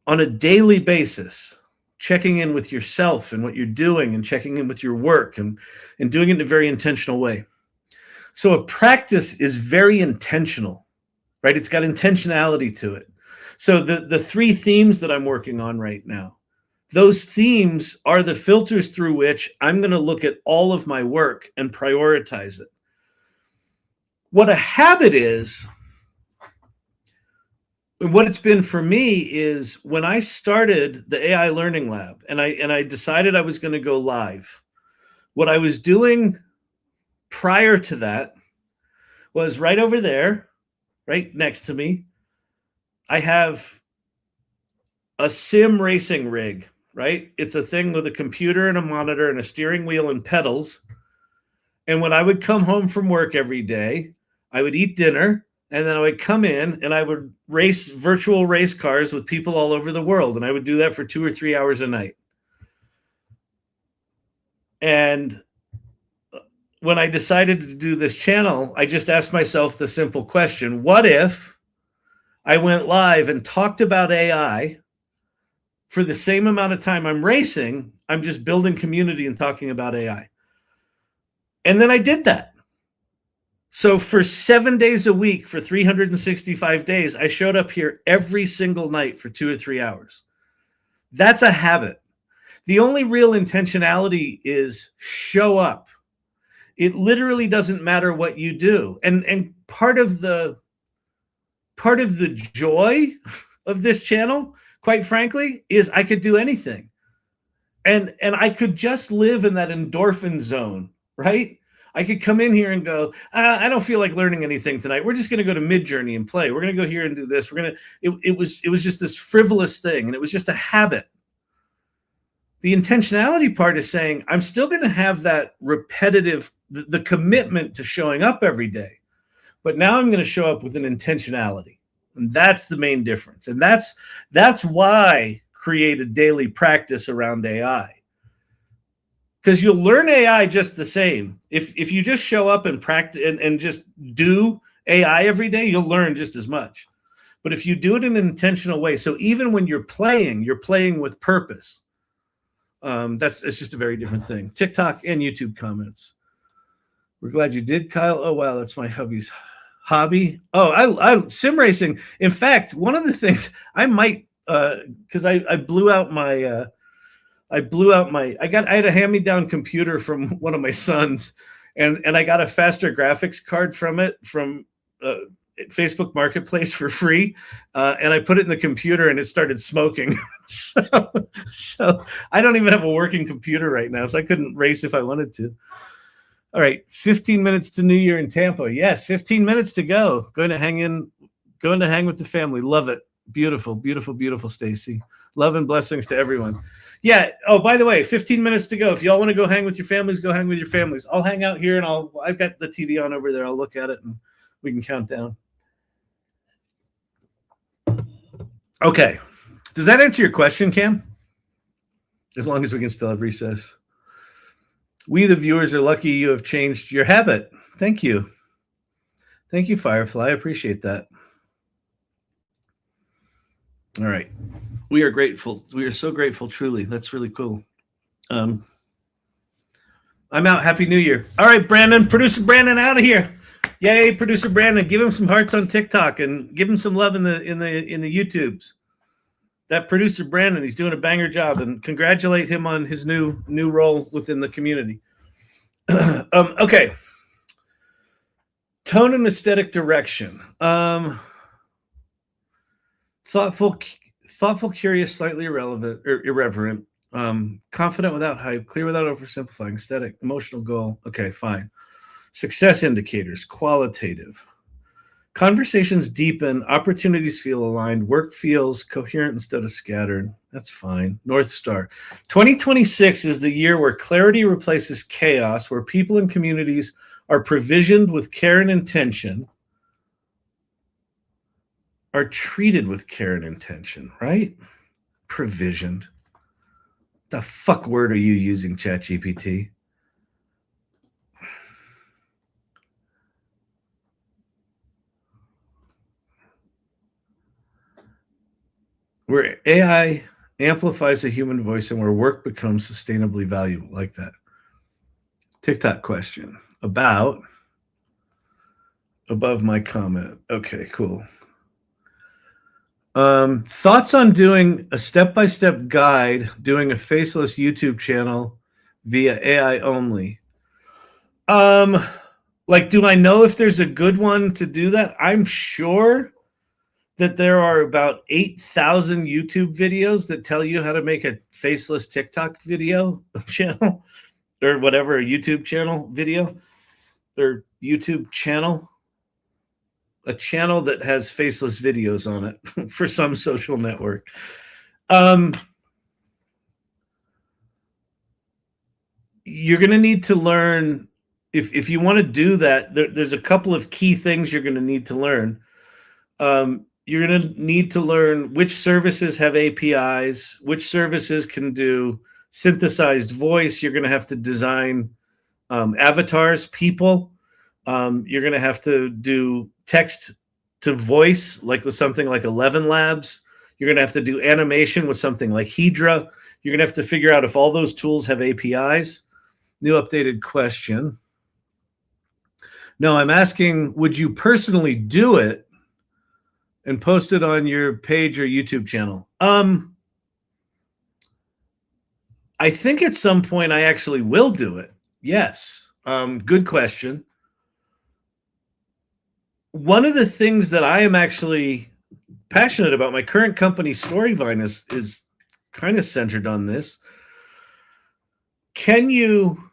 on a daily basis, checking in with yourself and what you're doing, and checking in with your work, and doing it in a very intentional way. So a practice is very intentional, right? It's got intentionality to it. So the 3 themes that I'm working on right now, those themes are the filters through which I'm going to look at all of my work and prioritize it. What a habit is, and what it's been for me, is when I started the AI Learning Lab and I decided I was going to go live, what I was doing prior to that was right over there, right next to me, I have a sim racing rig, right? It's a thing with a computer and a monitor and a steering wheel and pedals. And when I would come home from work every day, I would eat dinner, and then I would come in and I would race virtual race cars with people all over the world. And I would do that for 2 or 3 hours a night. And when I decided to do this channel, I just asked myself the simple question: what if I went live and talked about AI for the same amount of time I'm racing? I'm just building community and talking about AI. And then I did that. So for 7 days a week, for 365 days, I showed up here every single night for 2 or 3 hours. That's a habit. The only real intentionality is show up. It literally doesn't matter what you do. And part of the joy of this channel, quite frankly, is I could do anything. And I could just live in that endorphin zone, right? I could come in here and go, I don't feel like learning anything tonight. We're just going to go to Midjourney and play. We're going to go here and do this. We're going to. It was just this frivolous thing, and it was just a habit. The intentionality part is saying I'm still going to have that repetitive, the commitment to showing up every day, but now I'm going to show up with an intentionality, and that's the main difference. And that's why create a daily practice around AI. Because you'll learn AI just the same. If you just show up and practice and just do AI every day, you'll learn just as much. But if you do it in an intentional way, so even when you're playing with purpose. It's just a very different thing. TikTok and YouTube comments. We're glad you did, Kyle. Oh wow, that's my hubby's hobby. Oh, I sim racing. In fact, one of the things I might because I blew out my. I had a hand-me-down computer from one of my sons, and I got a faster graphics card from Facebook Marketplace for free, and I put it in the computer, and it started smoking. so I don't even have a working computer right now, so I couldn't race if I wanted to. All right, 15 minutes to New Year in Tampa. Yes, 15 minutes to go. Going to hang with the family. Love it. Beautiful, beautiful, beautiful, Stacy. Love and blessings to everyone. Yeah. Oh, by the way, 15 minutes to go. If y'all want to go hang with your families, go hang with your families. I'll hang out here, and I've got the TV on over there. I'll look at it, and we can count down. Okay. Does that answer your question, Cam? As long as we can still have recess. We, the viewers, are lucky you have changed your habit. Thank you. Thank you, Firefly. I appreciate that. All right. We are grateful. We are so grateful, truly. That's really cool. I'm out. Happy New Year. All right, Brandon. Producer Brandon out of here. Yay, producer Brandon. Give him some hearts on TikTok and give him some love in the YouTubes. That producer Brandon, he's doing a banger job, and congratulate him on his new role within the community. Okay. Tone and aesthetic direction. Thoughtful, curious, slightly irreverent, confident without hype, clear without oversimplifying, aesthetic, emotional goal. Okay, fine. Success indicators, qualitative. Conversations deepen, opportunities feel aligned, work feels coherent instead of scattered. That's fine. Northstar. 2026 is the year where clarity replaces chaos, where people and communities are provisioned with care and intention, are treated with care and intention, right? Provisioned. The fuck word are you using, ChatGPT? Where AI amplifies the human voice and where work becomes sustainably valuable, like that. TikTok question about above my comment. Okay, cool. Thoughts on doing a step-by-step guide, doing a faceless YouTube channel via AI only. Like, do I know if there's a good one to do that? I'm sure that there are about 8,000 YouTube videos that tell you how to make a faceless TikTok video channel or whatever, a YouTube channel video or YouTube channel, a channel that has faceless videos on it for some social network. You're going to need to learn if you want to do that. There's a couple of key things you're going to need to learn. You're going to need to learn which services have APIs, which services can do synthesized voice. You're going to have to design avatars, people. You're going to have to do text to voice, like with something like 11 Labs. You're going to have to do animation with something like Hydra. You're going to have to figure out if all those tools have APIs. New updated question. No, I'm asking, would you personally do it and post it on your page or YouTube channel? I think at some point I actually will do it. Yes. Good question. One of the things that I am actually passionate about, my current company, Storyvine, is kind of centered on this. can you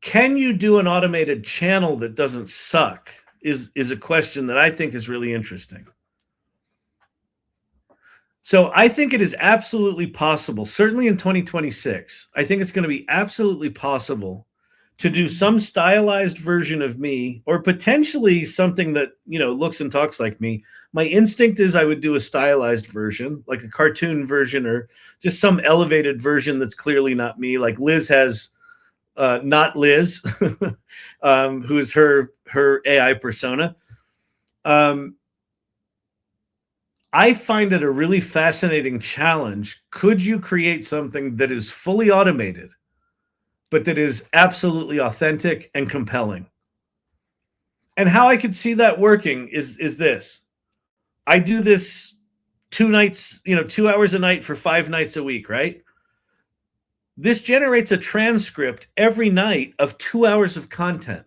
do an automated channel that doesn't suck is a question that I think is really interesting. So I think it is absolutely possible, certainly in 2026, I think it's going to be absolutely possible to do some stylized version of me, or potentially something that, looks and talks like me. My instinct is I would do a stylized version, like a cartoon version, or just some elevated version that's clearly not me. Like Liz has, not Liz, who is her AI persona. I find it a really fascinating challenge. Could you create something that is fully automated, but that is absolutely authentic and compelling? And how I could see that working is this. I do this 2 nights, 2 hours a night for 5 nights a week, right? This generates a transcript every night of 2 hours of content.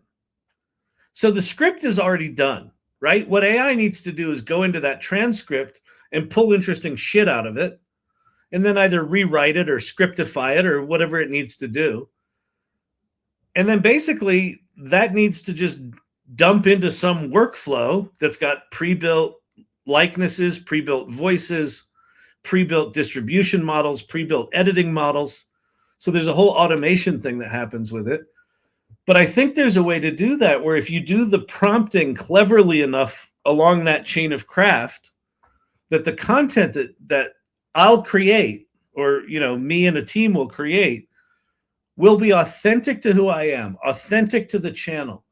So the script is already done, right? What AI needs to do is go into that transcript and pull interesting shit out of it, and then either rewrite it or scriptify it or whatever it needs to do. And then basically that needs to just dump into some workflow that's got pre-built likenesses, pre-built voices, pre-built distribution models, pre-built editing models. So there's a whole automation thing that happens with it. But I think there's a way to do that where if you do the prompting cleverly enough along that chain of craft, that the content that I'll create, or me and a team will create, will be authentic to who I am, authentic to the channel,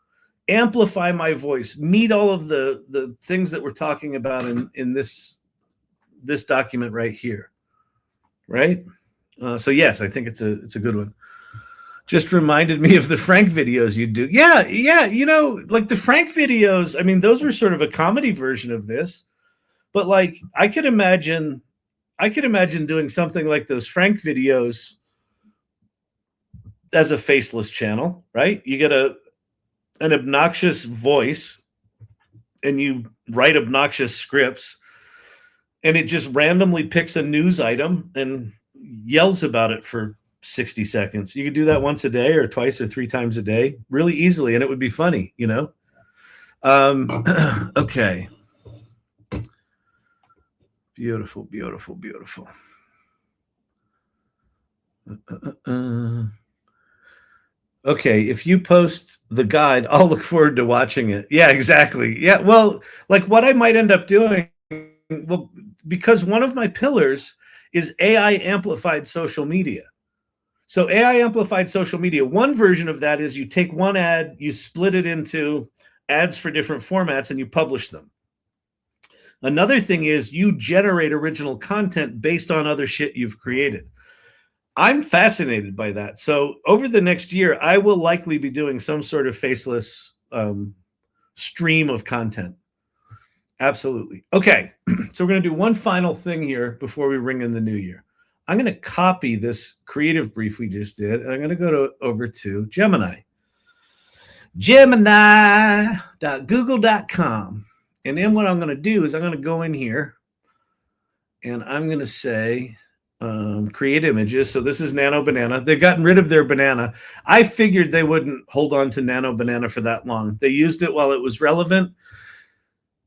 amplify my voice, meet all of the things that we're talking about in this document right here, right? So yes, I think it's a good one. Just reminded me of the Frank videos you do. Yeah, like the Frank videos, I mean, those were sort of a comedy version of this, but like I could imagine doing something like those Frank videos as a faceless channel, right? You get an obnoxious voice and you write obnoxious scripts, and it just randomly picks a news item and yells about it for 60 seconds. You could do that once a day or twice or 3 times a day really easily, and it would be funny, Okay. Beautiful, beautiful, beautiful. Okay, if you post the guide, I'll look forward to watching it. Yeah, exactly. Yeah, well, like what I might end up doing, well, because one of my pillars is AI amplified social media. So AI amplified social media, one version of that is you take one ad, you split it into ads for different formats, and you publish them. Another thing is you generate original content based on other shit you've created. I'm fascinated by that. So over the next year, I will likely be doing some sort of faceless stream of content. Absolutely. Okay, so we're going to do one final thing here before we ring in the new year. I'm going to copy this creative brief we just did, and I'm going to go over to Gemini. Gemini.google.com. And then what I'm going to do is I'm going to go in here and I'm going to say create images. So this is Nano Banana. They've gotten rid of their banana. I figured they wouldn't hold on to Nano Banana for that long. They used it while it was relevant.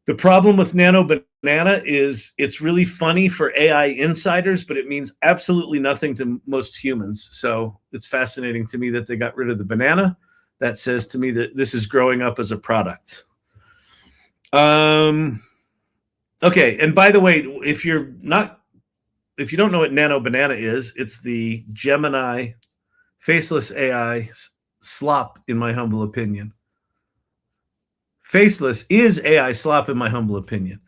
The problem with Nano Banana is it's really funny for AI insiders, but it means absolutely nothing to most humans. So it's fascinating to me that they got rid of the banana. That says to me that this is growing up as a product. Okay, and by the way, if you don't know what Nano Banana is, it's the Gemini Faceless AI slop, in my humble opinion. Faceless is AI slop, in my humble opinion.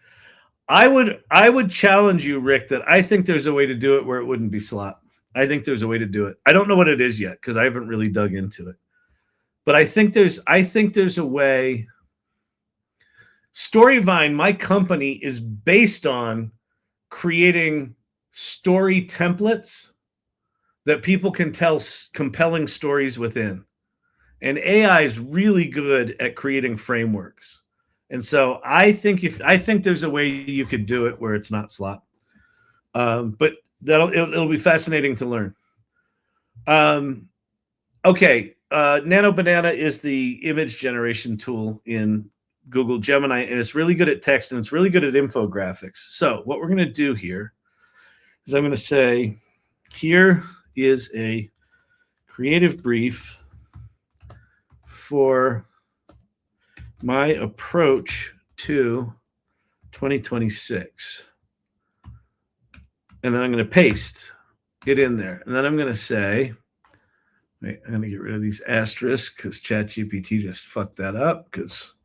I would challenge you, Rick, that I think there's a way to do it where it wouldn't be slop. I think there's a way to do it. I don't know what it is yet because I haven't really dug into it. But I think there's a way. Storyvine, my company, is based on creating story templates that people can tell compelling stories within. And AI is really good at creating frameworks. And so I think there's a way you could do it where it's not slop. But it'll be fascinating to learn. Okay. Nano Banana is the image generation tool in Google Gemini, and it's really good at text and it's really good at infographics. So what we're going to do here is I'm going to say, here is a creative brief for my approach to 2026. And then I'm going to paste it in there. And then I'm going to say, wait, I'm going to get rid of these asterisks because ChatGPT just fucked that up because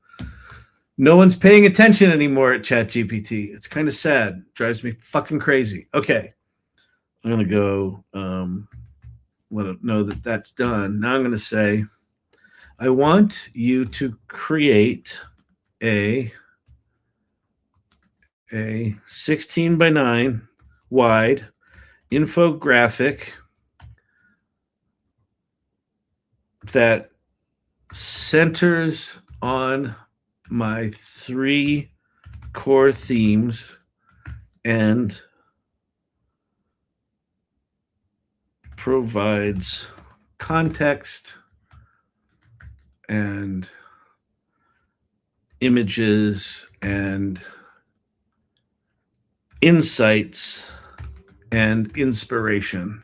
no one's paying attention anymore at ChatGPT. It's kind of sad. It drives me fucking crazy. Okay. I'm going to go let it know that that's done. Now I'm going to say, I want you to create a 16 by 9 wide infographic that centers on my 3 core themes and provides context and images and insights and inspiration.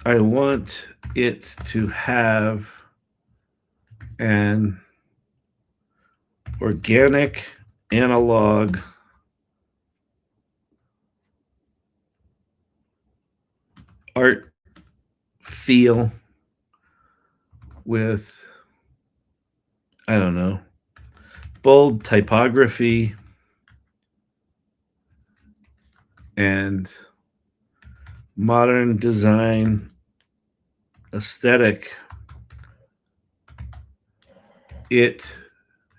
I want it to have an organic analog art feel with, I don't know, bold typography and modern design aesthetic. It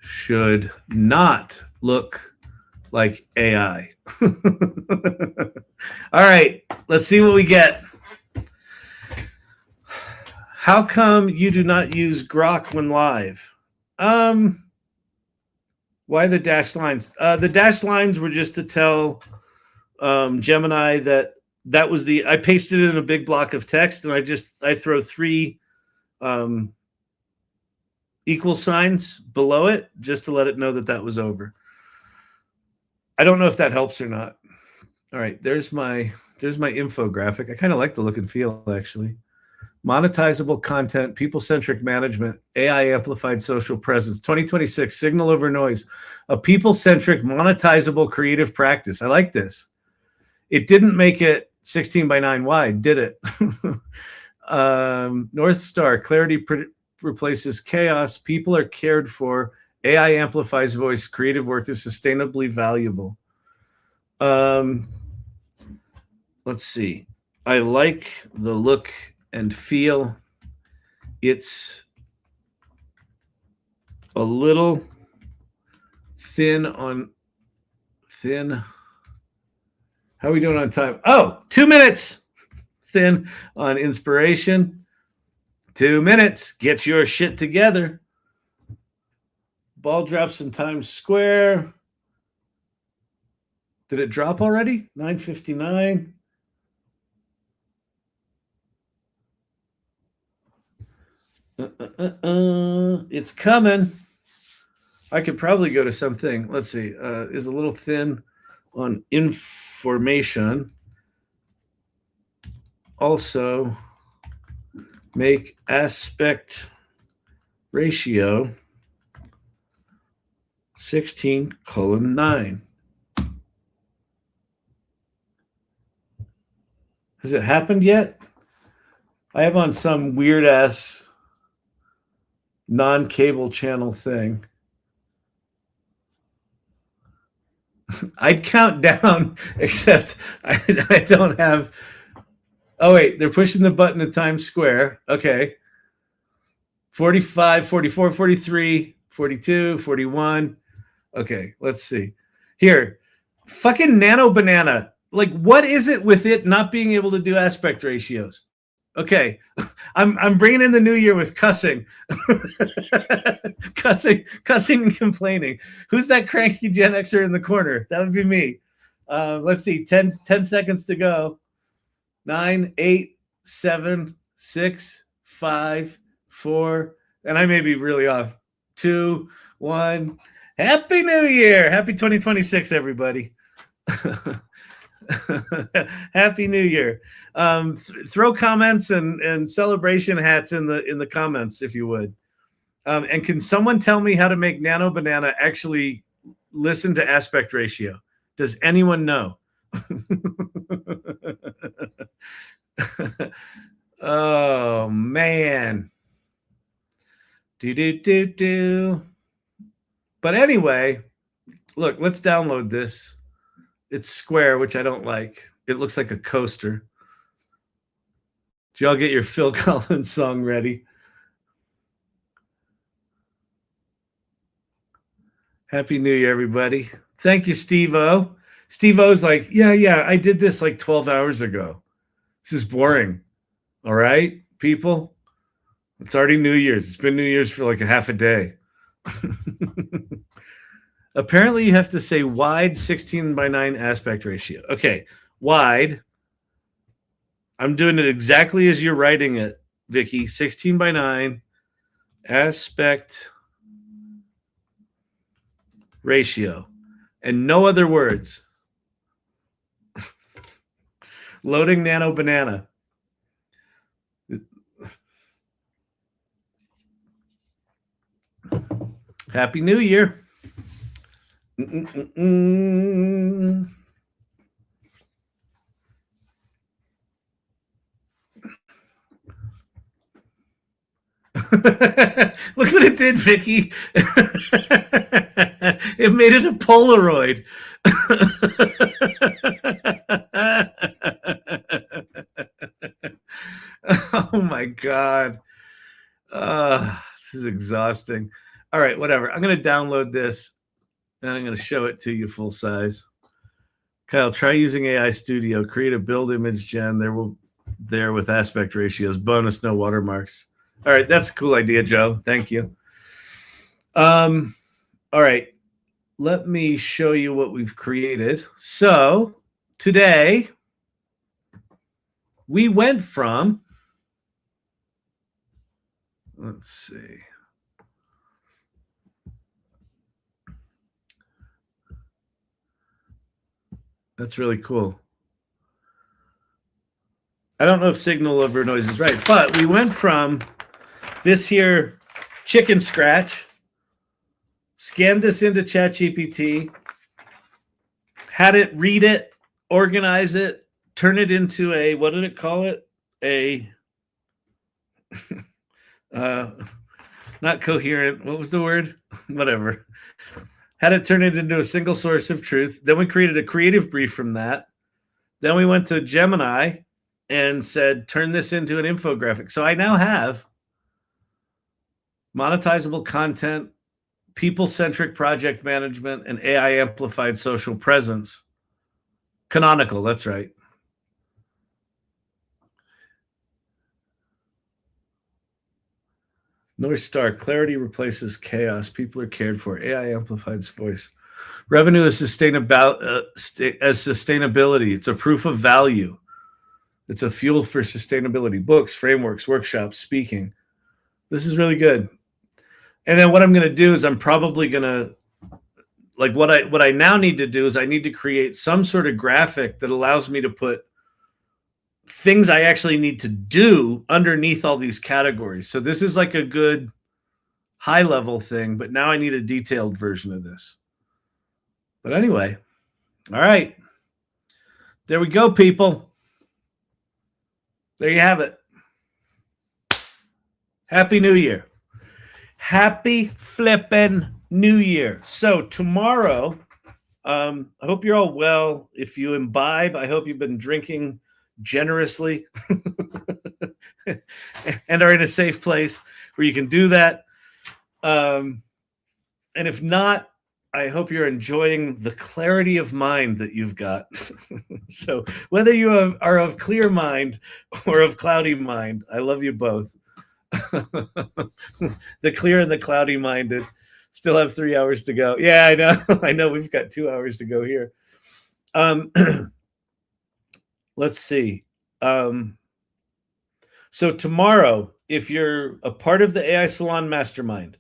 should not look like AI. All right, let's see what we get. How come you do not use Grok when live? Why the dashed lines? The dashed lines were just to tell Gemini that was I pasted it in a big block of text, and I throw 3 equal signs below it just to let it know that was over. I don't know if that helps or not. All right, there's my infographic. I kind of like the look and feel, actually. Monetizable content, people-centric management, AI amplified social presence, 2026, signal over noise, a people-centric, monetizable creative practice. I like this. It didn't make it 16 by 9 wide, did it? Northstar, clarity replaces chaos. People are cared for. AI amplifies voice. Creative work is sustainably valuable. Let's see. I like the look and feel. It's a little thin. How are we doing on time? Oh, 2 minutes. Thin on inspiration. 2 minutes. Get your shit together. Ball drops in Times Square. Did it drop already? 9:59. It's coming. I could probably go to something. Let's see. Is a little thin on information. Also, make aspect ratio 16:9. Has it happened yet? I have on some weird ass non-cable channel thing. I'd count down, except I don't have. Oh, wait, they're pushing the button at Times Square. Okay. 45, 44, 43, 42, 41. Okay, let's see. Here, fucking Nano Banana. Like, what is it with it not being able to do aspect ratios? Okay, I'm bringing in the new year with cussing, cussing and complaining. Who's that cranky Gen Xer in the corner? That would be me. Let's see, 10 seconds to go. 9, 8, 7, 6, 5, 4, and I may be really off. 2, 1. Happy New Year! Happy 2026, everybody. Happy New Year. Throw comments and celebration hats in the comments if you would. And can someone tell me how to make Nano Banana actually listen to aspect ratio? Does anyone know? Oh man. Do. But anyway, look, let's download this. It's square, which I don't like. It looks like a coaster. Did y'all get your Phil Collins song ready? Happy New Year, everybody. Thank you, Steve-O. Steve-O's like, yeah, I did this like 12 hours ago. This is boring. All right, people? It's already New Year's. It's been New Year's for like a half a day. Apparently, you have to say wide 16:9 aspect ratio. Okay, wide. I'm doing it exactly as you're writing it, Vicky. 16:9 aspect ratio. And no other words. Loading Nano Banana. Happy New Year. Look what it did, Vicky. It made it a Polaroid. Oh my God. This is exhausting. All right, whatever. I'm going to download this and I'm going to show it to you full size. Kyle, try using AI Studio. Create a build image gen. There with aspect ratios. Bonus, no watermarks. All right, that's a cool idea, Joe. Thank you. All right, let me show you what we've created. So today we went from, let's see. That's really cool. I don't know if signal over noise is right, but we went from this here chicken scratch, scanned this into ChatGPT, had it read it, organize it, turn it into a, what did it call it? Not coherent. What was the word? Whatever. Had it turn it into a single source of truth. Then we created a creative brief from that. Then we went to Gemini and said, turn this into an infographic. So I now have monetizable content, people-centric project management, and AI-amplified social presence. Canonical, that's right. Northstar, clarity replaces chaos. People are cared for. AI amplifies voice. Revenue is sustainability. It's a proof of value. It's a fuel for sustainability. Books, frameworks, workshops, speaking. This is really good. And then what I'm going to do is I'm probably going to, like what I now need to do is I need to create some sort of graphic that allows me to put things I actually need to do underneath all these categories. So this is like a good high level thing, but now I need a detailed version of this. But anyway, all right. There we go, people. There you have it. Happy New Year. Happy flippin' New Year. So tomorrow, I hope you're all well. If you imbibe, I hope you've been drinking generously and are in a safe place where you can do that. And if not, I hope you're enjoying the clarity of mind that you've got. So whether you are of clear mind or of cloudy mind, I love you both. The clear and the cloudy minded still have 3 hours to go. Yeah, I know. I know we've got 2 hours to go here. Let's see. So tomorrow, if you're a part of the AI Salon Mastermind,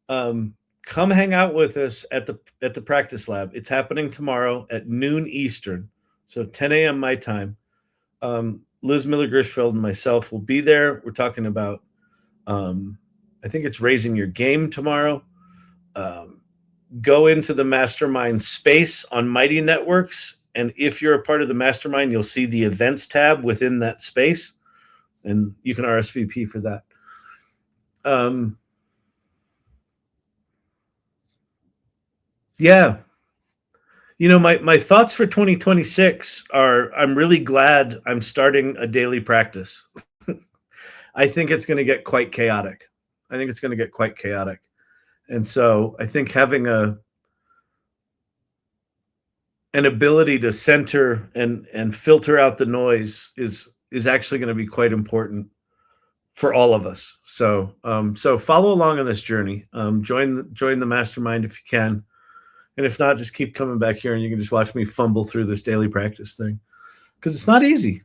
come hang out with us at the practice lab. It's happening tomorrow at noon Eastern, so 10 a.m. my time. Liz Miller-Grishfeld and myself will be there. We're talking about, I think it's raising your game tomorrow. Go into the Mastermind space on Mighty Networks, and if you're a part of the Mastermind, you'll see the events tab within that space, and you can RSVP for that. Yeah. You know, my thoughts for 2026 are, I'm really glad I'm starting a daily practice. I think it's going to get quite chaotic. And so I think having an ability to center and filter out the noise is actually going to be quite important for all of us. So so follow along on this journey. Join the mastermind if you can. And if not, just keep coming back here and you can just watch me fumble through this daily practice thing. Because it's not easy.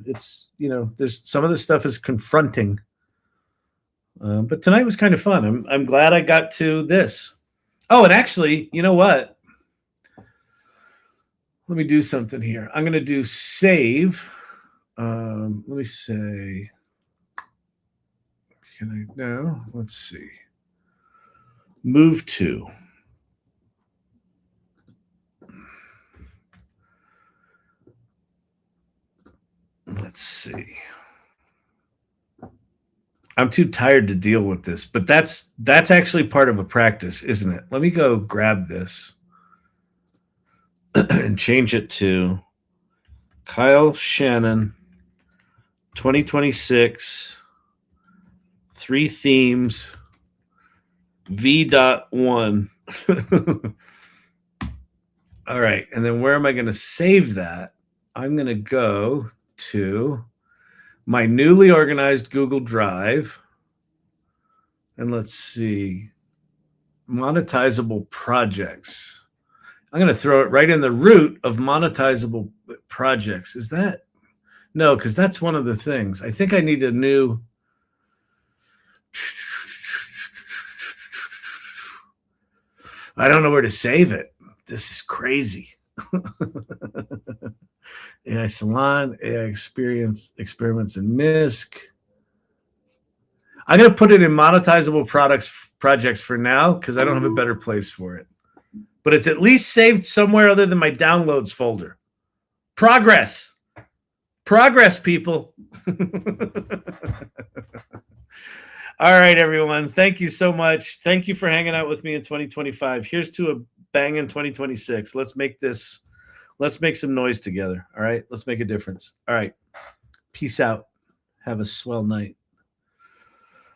It's, you know, there's some of this stuff is confronting. But tonight was kind of fun. I'm glad I got to this. Oh, and actually, you know what? Let me do something here. I'm going to do save. Let me say, can I now? Let's see. Move to. Let's see. I'm too tired to deal with this, but that's actually part of a practice, isn't it? Let me go grab this and change it to Kyle Shannon 2026 3 themes V.1. All right, and then where am I going to save that? I'm going to go to my newly organized Google Drive. And let's see, monetizable projects. I'm going to throw it right in the root of monetizable projects. Is that? No, because that's one of the things. I think I need a new. I don't know where to save it. This is crazy. AI Salon, AI Experience, Experiments in MISC. I'm going to put it in monetizable projects for now because I don't have a better place for it. But it's at least saved somewhere other than my downloads folder. Progress, people. All right, everyone. Thank you so much. Thank you for hanging out with me in 2025. Here's to a banging 2026. Let's make some noise together. All right. Let's make a difference. All right. Peace out. Have a swell night.